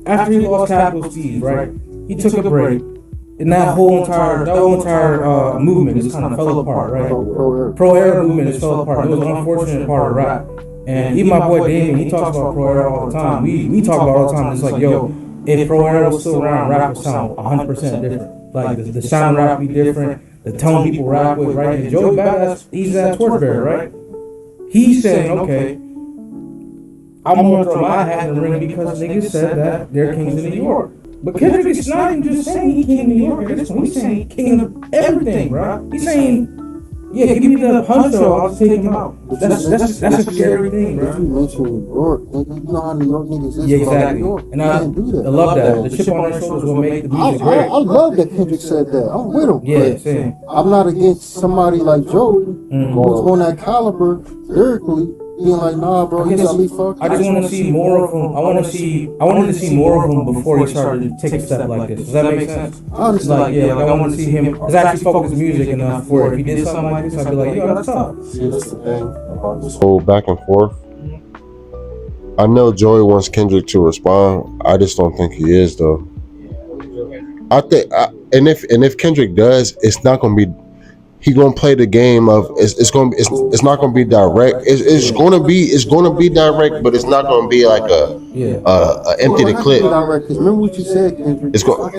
After he lost Capital Steve, right? He took a break. And that whole entire movement just kind of fell apart, right? Pro era movement just fell apart. It was an unfortunate part of rap. And even my boy Damien, he talks about pro era all the time. We talk about it all the time. It's like, yo, if pro era was still around, rap would sound 100% different. Like the sound rap would be different, the tone people rap with, right? And Joey Badass, he's that torchbearer, right? He's saying, okay, I'm gonna throw my hat in the ring because niggas said that they're kings of New York. But Kendrick is not even just saying he's king of New York at this point. He's saying king of everything, bro. He's saying, yeah, give me the punch though, I'll just take him out. That's a scary thing, bro. If you mention New York, nigga, you know how New York niggas is. Yeah, exactly. New York. And I love that. The chip on their shoulders will make the music great. I love that Kendrick said that. I'm with him. Yeah, same. I'm not against somebody like Joey who's on that caliber lyrically. Being like, nah, bro, you got me fucked. I just want to see more of him. I wanted to see more of him before he started to take a step like this. Does that make sense? Honestly, like, yeah, like I want to see him actually focus music enough for if he did something like this, I'd be like, yo, that's tough. See, that's the thing about this whole back and forth. I know Joey wants Kendrick to respond. I just don't think he is, though. I think, and if Kendrick does, it's not gonna be. He gonna play the game of it's not gonna be direct. It's gonna be direct, but it's not gonna be like a empty the clip. Remember what you said, Kendrick. It's gonna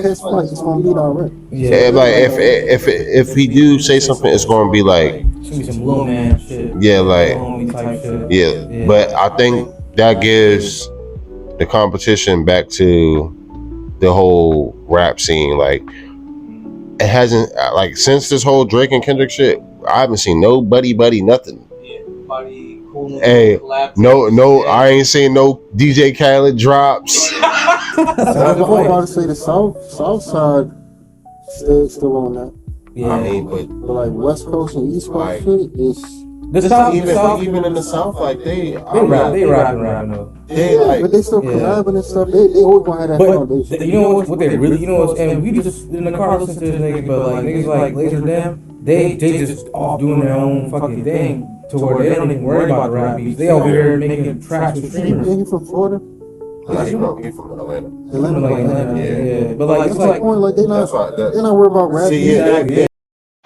be direct. Yeah, like if he do say something, it's gonna be like It's gonna be some little man shit. Yeah, like type shit. Yeah. But I think that gives the competition back to the whole rap scene. Like, it hasn't, like, since this whole Drake and Kendrick shit, I haven't seen nobody nothing. Yeah, buddy, cool. Hey, no, I ain't seen no DJ Khaled drops. I was about to say the South side still on that. Yeah, I mean, but like West Coast and East Coast shit is. Even in the South, like they rapping though. But they still collabing and stuff. They always gonna have that foundation. You know what they really, and we just in the car listen to this nigga, but like niggas like Laser Dam, they just off doing their own fucking thing to where they don't even worry about the rap beats. They over here making tracks with streamers. You from Florida? He's from Atlanta. Atlanta, yeah. But like it's like they're not worried about rap.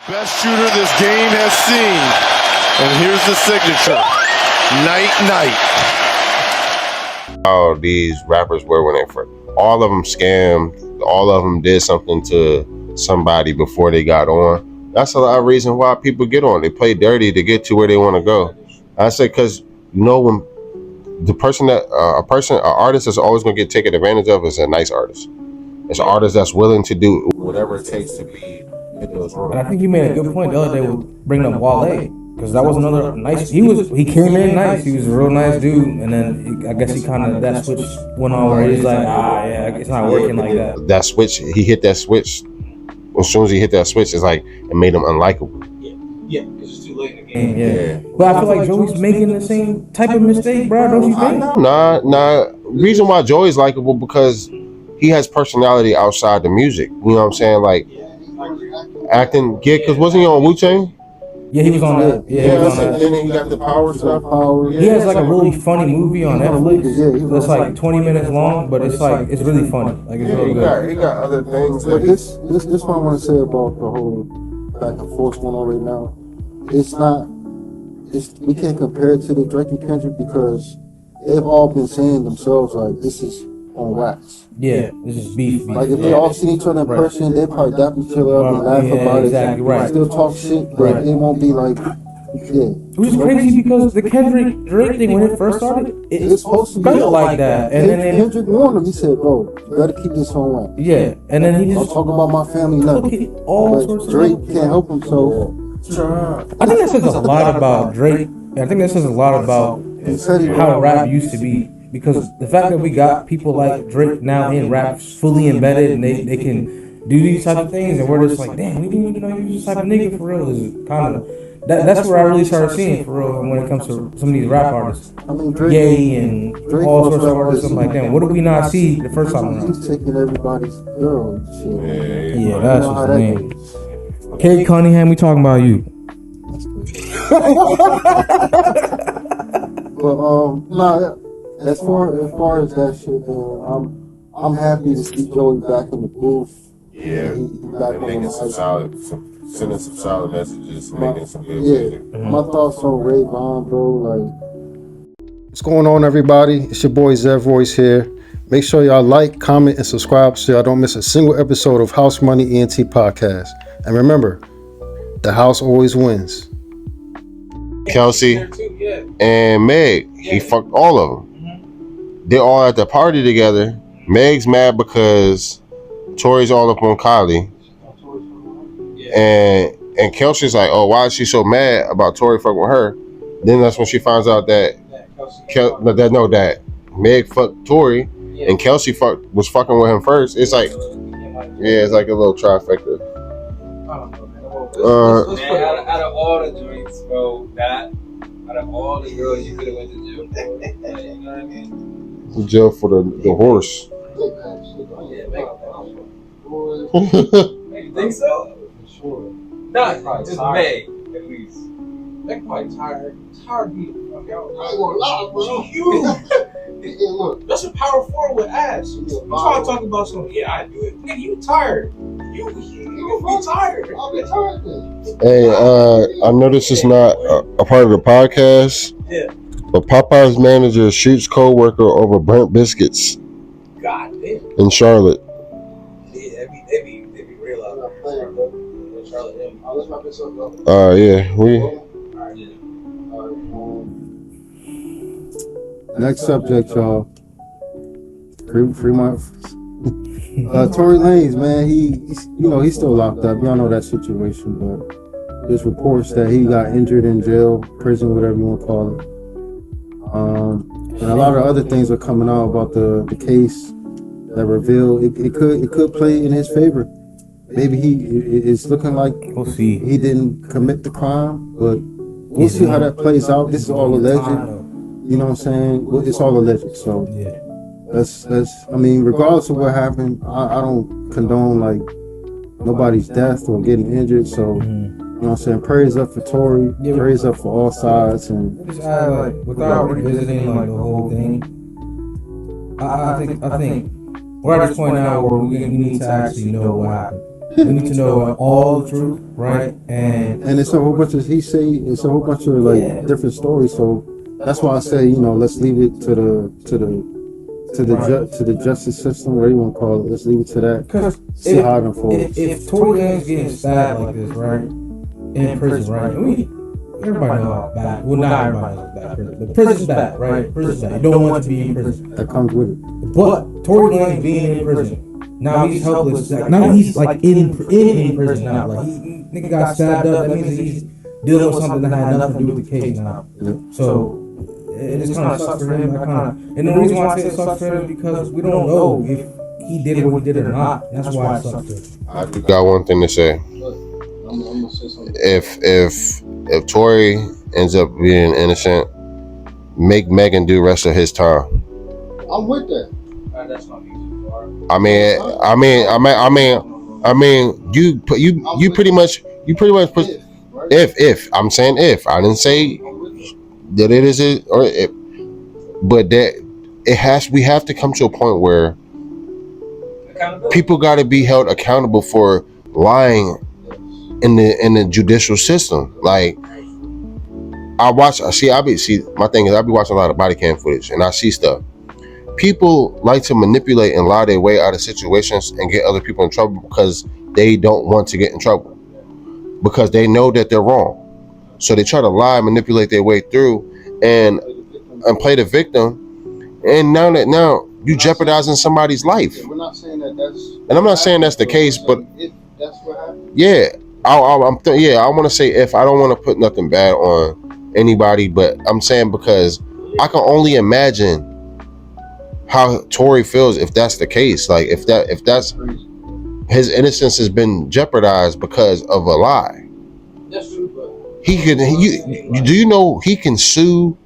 Best shooter this game has seen. And here's the signature. Night, night. How these rappers were when they first. All of them scammed. All of them did something to somebody before they got on. That's a lot of reason why people get on. They play dirty to get to where they want to go. I say because when the person that an artist is always going to get taken advantage of is a nice artist. It's an artist that's willing to do whatever it takes to be in those rooms. And I think you made a good point the other day with bringing up Wale, because that was another nice. He came in nice. He was a real nice dude, and then I guess he kind of that switch went on where he's like, yeah, it's not working like that. That switch, he hit that switch. As soon as he hit that switch, it's like it made him unlikable. Yeah, it's just too late in the game. Yeah. But I feel like Joey's making the same type of mistake, bro. Don't you think? Nah. Reason why Joey's likable because he has personality outside the music. You know what I'm saying? Like acting. Yeah, because wasn't he on Wu-Tang? Yeah, he was on that. Yeah, he was on that. And then he got the power stuff. He has like a really funny movie on Netflix. It's like 20 minutes long, but it's really funny. Like it's really good. He got other things. But this what I want to say about the whole back and forth going on right now. We can't compare it to the Drake and Kendrick because they've all been saying themselves like this is on wax. Yeah, this is beef. Like if they all seen each other in person, they probably dap each other up and laugh about exactly, it. right. Still talk shit, but it won't be like Which is crazy because the Kendrick Drake thing when it first started, it's supposed to be felt like that. And then Kendrick warned him. He said, "Bro, you better keep this on wax." Yeah, and then he I'll just talk about my family nothing. But Drake can't help himself. I think that says a lot about Drake. I think that says a lot about how rap used to be. Because the fact that we got people like Drake now in rap fully embedded and they can do these type of things and we're just like, damn, we didn't even know you was this type of nigga for real is kind of that's where I really started seeing for real when it comes to some of these rap artists. I mean, Drake, Ye and all sorts of artists, something like that. What did we not see the first time around? He's taking everybody's girl and shit. Yeah, that's what's the name. Kate Cunningham, we talking about you. But as far as that shit, I'm happy to see Joey back in the booth. Yeah, making sending some solid messages, making some good music. My thoughts on Ray Vaughn, bro. Like, what's going on, everybody? It's your boy Zev Royce here. Make sure y'all like, comment, and subscribe so y'all don't miss a single episode of House Money ENT podcast. And remember, the house always wins. Kelsey and Meg, he fucked all of them. They're all at the party together. Meg's mad because Tory's all up on Kylie. And Kelsey's like, oh, why is she so mad about Tory fucking with her? Then that's when she finds out that Meg fucked Tory and Kelsey was fucking with him first. It's like, it's like a little trifecta. Man, out of all the joints, bro, out of all the girls you could have went to jail for, like, you know what I mean? Jail for the horse. You think so? For sure. Nah, just Meg, at least. Meg probably tired beat the fuck out. I ain't gonna lie, bro. She huge. Look, that's a power forward with ass. You trying to talk about something? Yeah, I do it. Nigga, you tired? You be tired. I'll be tired then. Hey, I know this is not a part of the podcast. Yeah. But Popeye's manager shoots co-worker over burnt biscuits. God damn. In Charlotte. Yeah, they be real out there. Charlotte. Let's wrap this up, though. Yeah, next subject, y'all. Free my Tory Lanez, man. He's still locked up. Y'all know that situation, but there's reports that he got injured in jail, prison, whatever you want to call it. And a lot of other things are coming out about the case that reveal it could play in his favor. Maybe it's looking like we'll see. He didn't commit the crime, but we'll see how that plays out. This is all alleged. You know what I'm saying? Well, it's all alleged. So yeah, that's. I mean, regardless of what happened, I don't condone like nobody's death or getting injured. So. You know what I'm saying? Prayers up for Tory. Prayers up for all sides. And just like without revisiting like the whole thing, I think we're at this point now where we need to actually know what happened. We need to know all the truth, right? And it's a whole bunch of it's a whole bunch of like different stories. So that's why I say, let's leave it to the justice system, whatever you want to call it. Let's leave it to that. Because See how it unfolds. if Tory Lanez getting stabbed like this, right, in prison, right, everybody knows how bad. Well, not everybody knows bad prison, but prison's bad, right? Prison's bad. You don't want to be in prison. That comes with it. But Tory Lanez being in prison, now he's helpless. Now he's like in prison now. Like nigga got stabbed up. That means that he's dealing with something that had nothing to do with the case now. So it just kind of sucks for him. And the reason why I say it sucks for him is because we don't know if he did what he did or not. That's why it sucks for him. I do got one thing to say. If Tory ends up being innocent, make Megan do the rest of his time. I'm with that. That's not me too far. I mean, you pretty much put, if I'm saying if I didn't say that it is it or it, but that we have to come to a point where people got to be held accountable for lying in the judicial system. Like my thing is I be watching a lot of body cam footage and I see stuff. People like to manipulate and lie their way out of situations and get other people in trouble because they don't want to get in trouble, because they know that they're wrong. So they try to lie, manipulate their way through and play the victim. And now you jeopardizing somebody's life. We're not saying that and I'm not saying that's the case, but if that's what happened. Yeah, I want to say if I don't want to put nothing bad on anybody, but I'm saying because I can only imagine how Tory feels if that's the case. Like if that's his innocence has been jeopardized because of a lie. That's true, but Do you know he can sue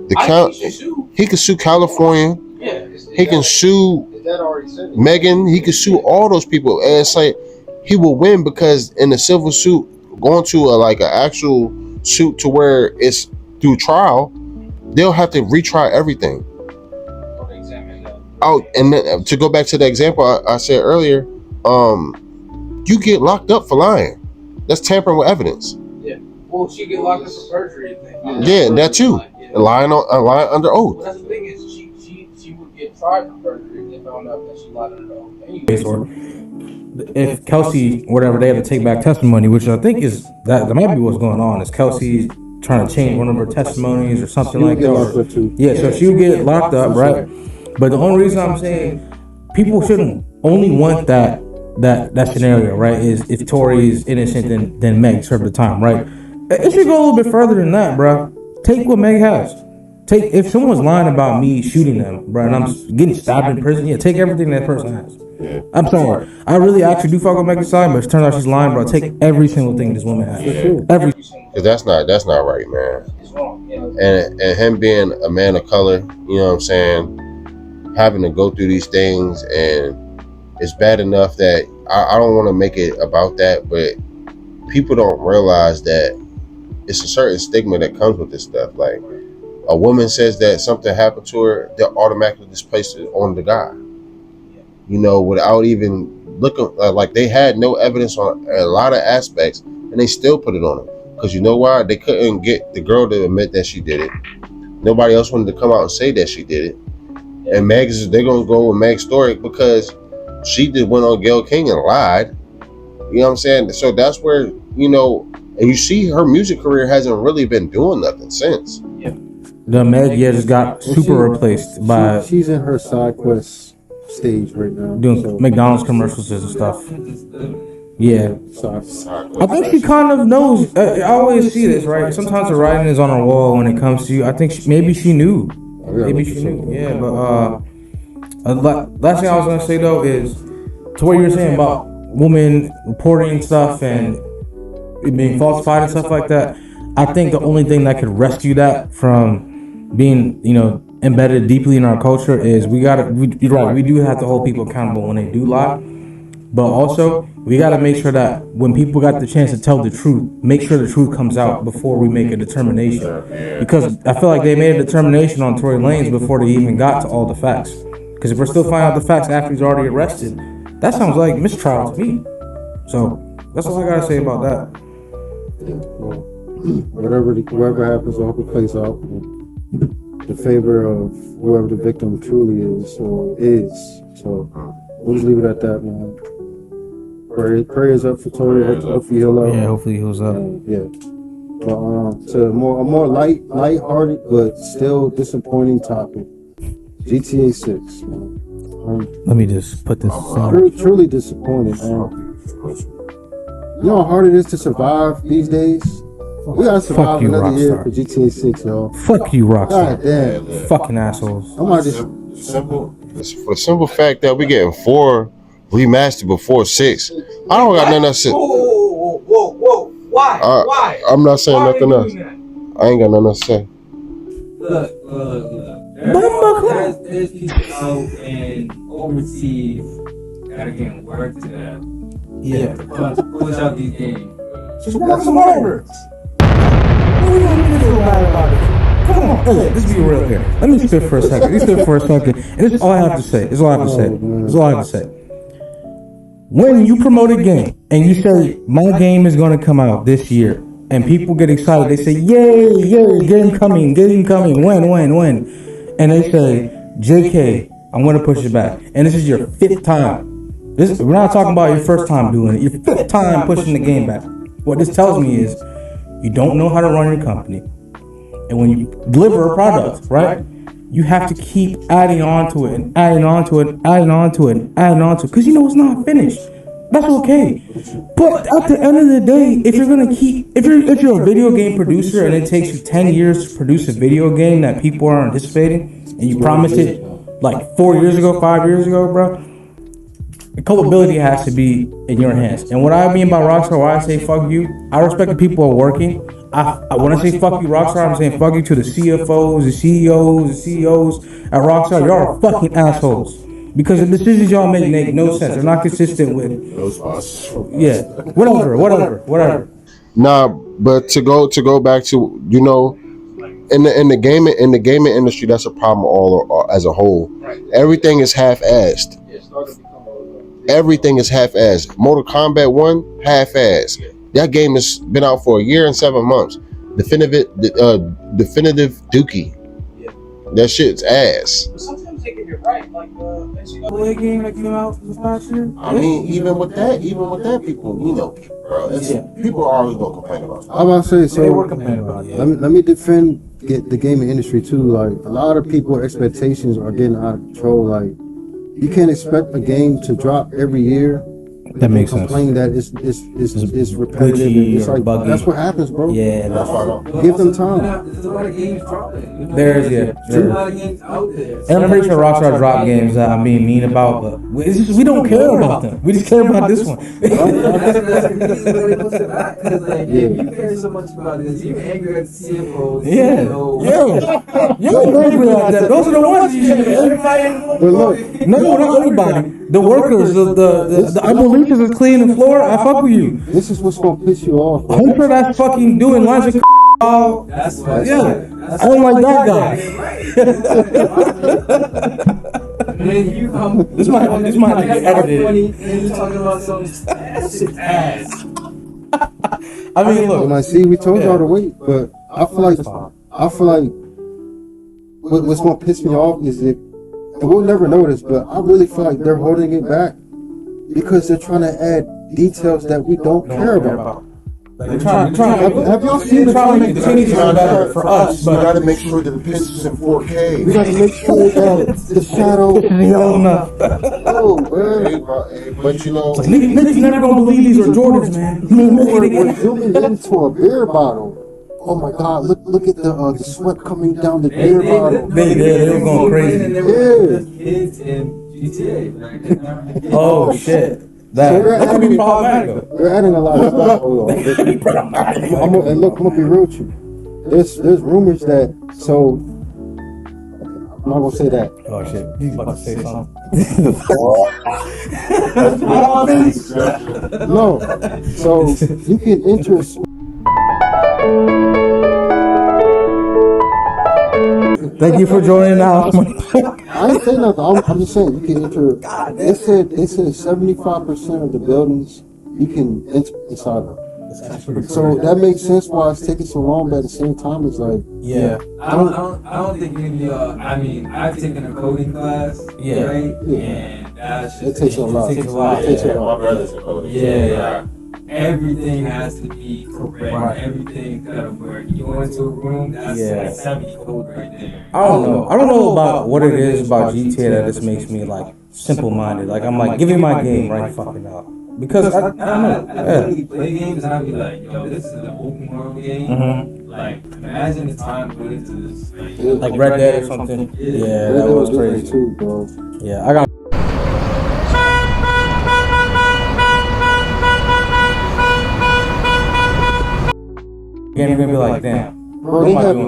he can sue California. Yeah, he can sue Megan. He can sue all those people, and it's like he will win because in the civil suit, going to an actual suit to where it's through trial, they'll have to retry everything. Oh, and then to go back to the example I said earlier, you get locked up for lying. That's tampering with evidence. Yeah. Well, she get locked up for perjury. Yeah, that too. Lying under oath. Well, that's the thing is she would get tried for perjury if they found out that she lied under oath. Anyway. If Kelsey, whatever, they have to take back testimony, which I think is that might be what's going on. Is Kelsey trying to change one of her testimonies or something like that? Yeah, so she would get locked up, right? But the only reason I'm saying people shouldn't only want that scenario, right, is if Tory is innocent, then Meg served the time, right? It should go a little bit further than that, bro. Take what Meg has. If someone's lying about me shooting them, bro, and I'm getting stabbed in prison, yeah, take everything that person has. Yeah. I'm sorry. I really actually do fuck with Megan's side, but it turns out she's lying, bro. Take every single thing this woman has. Yeah. Every. Because that's not right, man. It's wrong. Yeah. And him being a man of color, you know what I'm saying, having to go through these things, and it's bad enough that I don't want to make it about that, but people don't realize that it's a certain stigma that comes with this stuff. Like a woman says that something happened to her, they'll automatically displace it on the guy, you know, without even looking. Like they had no evidence on a lot of aspects, and they still put it on him. Because you know why? They couldn't get the girl to admit that she did it. Nobody else wanted to come out and say that she did it. And they're gonna go with Meg's story because she just went on Gayle King and lied. You know what I'm saying? So that's where, you know, and you see her music career hasn't really been doing nothing since. Yeah. The Meg just got super replaced by. She's in her side quest stage right now, doing McDonald's commercials and stuff. Yeah. I think she kind of knows. I always see this, right? Sometimes the writing is on her wall when it comes to you. I think maybe she knew. Maybe she knew. Yeah, but last thing I was gonna say though is to what you were saying about women reporting stuff and it being falsified and stuff like that. I think the only thing that could rescue that from being, you know, embedded deeply in our culture is you're right, we do have to hold people accountable when they do lie. But also, we got to make sure that when people got the chance to tell the truth, make sure the truth comes out before we make a determination. Because I feel like they made a determination on Tory Lanez before they even got to all the facts. Because if we're still finding out the facts after he's already arrested, that sounds like mistrial to me. So that's all I gotta say about that. Well, whatever happens, I hope it plays out in the favor of whoever the victim truly is or is. So we'll just leave it at that, man. Prayers up for Tory. Hopefully he'll out. Yeah, hopefully he was up. Yeah. But to a more light-hearted but still disappointing topic. GTA 6, man. Let me just put this Truly disappointed, man. You know how hard it is to survive these days? We gotta survive you, another year Rockstar. for GTA 6, y'all. Fuck you, Rockstar. God damn. Fucking assholes. I'm not just Simple. For the simple fact that we getting 4 remastered before 6. I don't got nothing else to say. Whoa. Why? Why? I'm not saying Why are nothing they else. doing that? I ain't got nothing else to say. Look. There's people out and overseas that are getting work to that. Yeah. To push out these games. Just work some harder. Come on, hey, let's be real here. Let me spit for a second. And this is all I have to say. When you promote a game and you say, my game is going to come out this year, and people get excited, they say, yay, game coming, when? And they say, JK, I'm going to push it back. And this is your 5th time. We're not talking about your first time doing it, your 5th time pushing the game back. What this tells me is, you don't know how to run your company. And when you deliver a product, right, you have to keep adding on to it, because you know it's not finished. That's okay. But at the end of the day, if you're a video game producer and it takes you 10 years to produce a video game that people are anticipating, and you promised it like 4 years ago, 5 years ago, bro, the culpability has to be in your hands. And what I mean by Rockstar, why I say fuck you, I respect the people who are working. When I say fuck you, Rockstar, I'm saying fuck you to the CFOs, the CEOs at Rockstar. Y'all are fucking assholes. Because the decisions y'all make no sense. They're not consistent with. Yeah. Whatever. Nah, but to go back to, you know, in the gaming industry, that's a problem all as a whole. Everything is half-assed. Everything is half-assed. Mortal Kombat 1, half-assed. That game has been out for a year and 7 months. Definitive Dookie. That shit's ass. Sometimes they get it right, like the NCAA game that came out this past year. I mean, even with that, people, you know, bro, people are always gonna complain about it. I'm about to say, so They were complaining about it. let me defend the gaming industry too. Like a lot of people's expectations are getting out of control. Like you can't expect a game to drop every year. That makes sense. Complain that it's repetitive. And it's like buggy. that's what happens, bro. Yeah, Give them time. There's a lot of games dropping. There's a lot of games out there. And I'm pretty sure Rockstar dropped games that I'm being mean about, but we don't care about them. We just care about this one. You care so much about this. You're angry at the CFOs. You're angry at that. Those are the ones you should. But look, No, not everybody. The workers, the unbelievers is cleaning the floor. I fuck with you. this is what's gonna piss you off. Bro. Hunter that's fucking doing lines of That's I don't like that guy. And then you come. This might get edited. And you're talking about some ass. I mean, look. And I see, we told y'all to wait, but I feel like what's gonna piss me off is that, and we'll never know this, but I really feel like they're holding it back because they're trying to add details that we don't care about. They're trying Have y'all seen to make the changes better for us, You but gotta make sure that the pitch is in 4K. We gotta make sure that the shadow. Oh, man. But you know, niggas never gonna believe these are Jordans, man. We're zooming into a beer bottle. Oh my God! Look at the sweat coming down the beer bottle. They were going crazy. Kids in GTA. Oh shit. That could be problematic. They're adding a lot of stuff. Hold on. And look, I'm gonna be real with you. There's rumors that I'm not gonna say that. Oh shit. He's about to say something. No. So you can enter. Thank you for joining the house. I ain't saying nothing. I'm just saying you can enter. They said 75% of the buildings you can enter inside of. So that makes sense why it's taking so long, but at the same time, it's like I don't think any I mean, I've taken a coding class, right? Yeah. And that's it takes a lot. It takes a lot. It takes a My lot. brother's a coder. Yeah. Everything has to be correct. Right. Everything's gotta work. You go into a room, that's Yeah. 70 code right there. I don't know. I don't know about what it is about GTA that just makes me like simple-minded. Like I'm like, give me my game right fucking now. Because I don't know. I literally play games and I'll be like, yo, this is an open world game. Mm-hmm. Like, imagine the time put into this. Like Red Dead or something. Yeah, that was crazy. Too, bro. Yeah, I got. Game gonna be like, damn. Bro,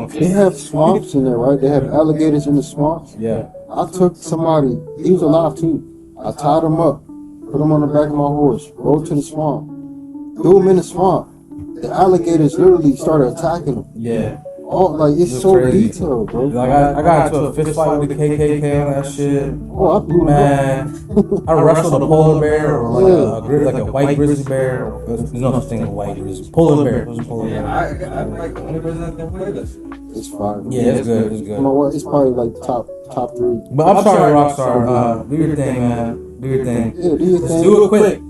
they have swamps in there, right? They have alligators in the swamps. Yeah. I took somebody, he was alive too. I tied him up, put him on the back of my horse, rode to the swamp, threw him in the swamp. The alligators literally started attacking him. Yeah. Oh, like it's That's so crazy. detailed, bro. Like I got into a fist fight with the KKK on that shit. Oh, I blew him Man, I wrestled a polar bear or like a white grizzly bear. There's no such thing as a white grizzly. Polar bear. It was a polar bear. I'm like the only person that can play this. It's fine. Yeah, it's good. It's You good. know what? It's probably like top 3. But I'm sorry, Rockstar. Do your thing, man. Do your thing. Yeah, do your Let's thing. do it quick.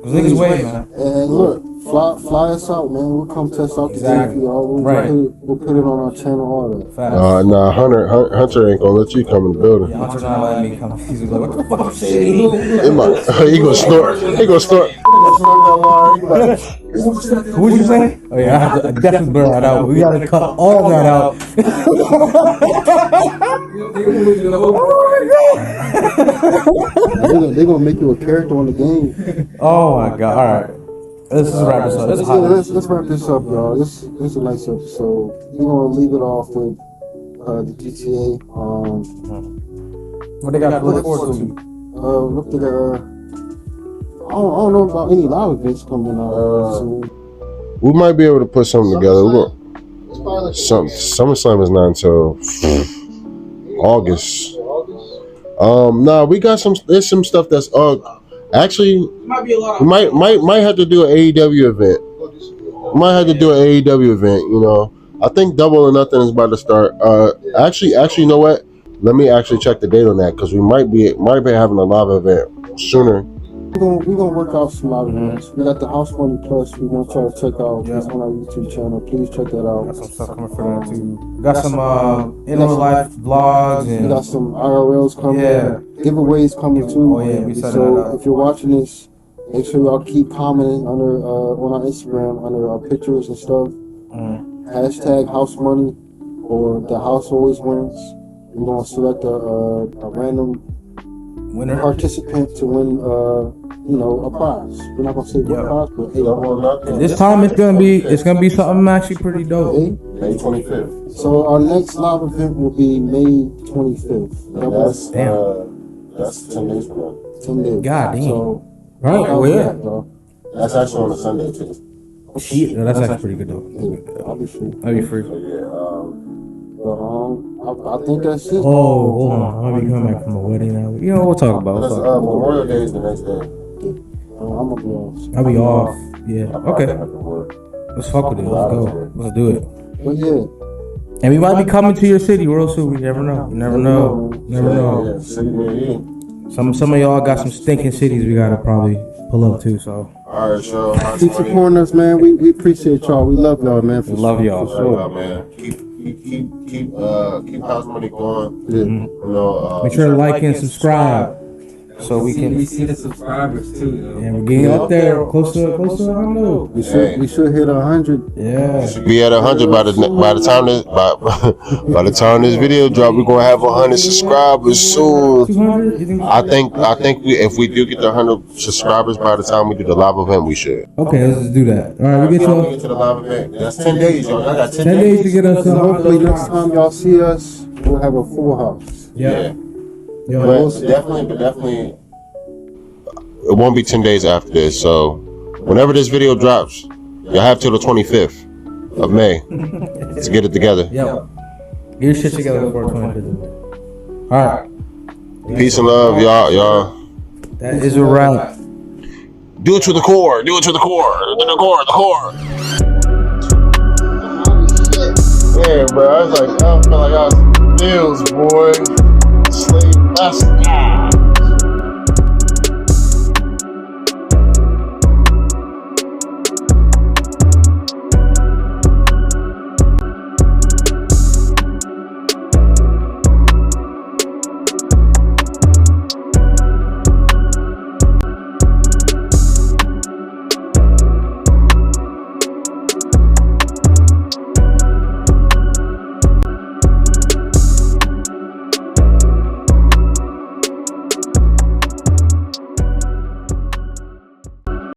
Cause niggas wait, man. And look, fly us out, man. We'll come test out the Exactly. game for y'all. Right. We'll put it on our channel, all that. Fast. Nah, Hunter ain't gonna let you come in the building. Yeah, Hunter's not letting me come. He's like, what the fuck you saying? He gonna snort. He gonna snort. What you say? Oh yeah, I have to definitely blur that out. We gotta cut all that out. They're gonna make you a character on the game. Oh my god! All right, let's just wrap this up. This is hot. Let's wrap this up, y'all. This is a nice episode. We're gonna leave it off with the GTA. What they got to look forward to? Look at I don't know about any live events coming out soon. We might be able to put something together. SummerSlam is not until August. Nah, we got there's some stuff that's actually Might be a lot we of might have to do an AEW event. We might have to do an AEW event, you know. I think Double or Nothing is about to start. Actually, you know what? Let me actually check the date on that because we might be having a live event sooner. We're gonna work out some live events. We got the House Money Plus. We want y'all to check out. It's on our YouTube channel. Please check that out. Got some stuff coming for that too. Got some in real life vlogs We and got some IRLs coming. Yeah. Giveaways coming too. Oh, yeah, we set that So up. if you're watching this, make sure y'all keep commenting under on our Instagram under our pictures and stuff. Hashtag House Money or the House Always Wins. We're gonna select a random winner. participant to win a prize. We're not gonna say what prize, but hey, This time it's gonna be something actually pretty dope. hey. May 25th. So our next live event will be May 25th. That's 10 days from now. 10 days. God damn. So, Right? I'll Oh be yeah. back, y'all. That's actually on a Sunday too. Shit, no, that's actually pretty good though. I'll be free. I'll be free. So yeah, But I think that's it. Oh, hold on. I'll be coming back from a wedding now. You know, we'll talk about. that's, Memorial Day is the next day. I'm gonna be off. I'll be off. Yeah. I probably Okay. have to work. Let's fuck with it. Let's go. Let's do it. But yeah, And we might be coming to your city real soon. We never know. You never know. Never know. Yeah, city near you. Some of y'all got some stinking cities we gotta probably pull up to. So All right, so keep supporting us, man. We appreciate y'all. We love y'all, man. we love y'all. Sure, man. Keep house money going. Yeah. You know, Make sure to like and subscribe so we We can. see the subscribers too, though. Yeah, we're getting up there, close to 100. We should hit 100. Yeah. Be at 100 by the time this video drop. We're gonna have 100 subscribers soon. 200? You think? I think if we do get to 100 subscribers by the time we do the live event, we should. Okay, let's just do that. All right, we get we to get to the live event. That's 10 days, y'all. I got 10 10 days to get us So to hopefully next time y'all see us, we'll have a full house. Yeah. But definitely, it won't be 10 days after this. So whenever this video drops, you'll have till the 25th of May to get it together. Yeah. Get your shit together before 25th. All right. Peace and love, y'all. That is a wrap. Do it to the core. Do it to the core. The core. Yeah, bro. I was like, I felt like I was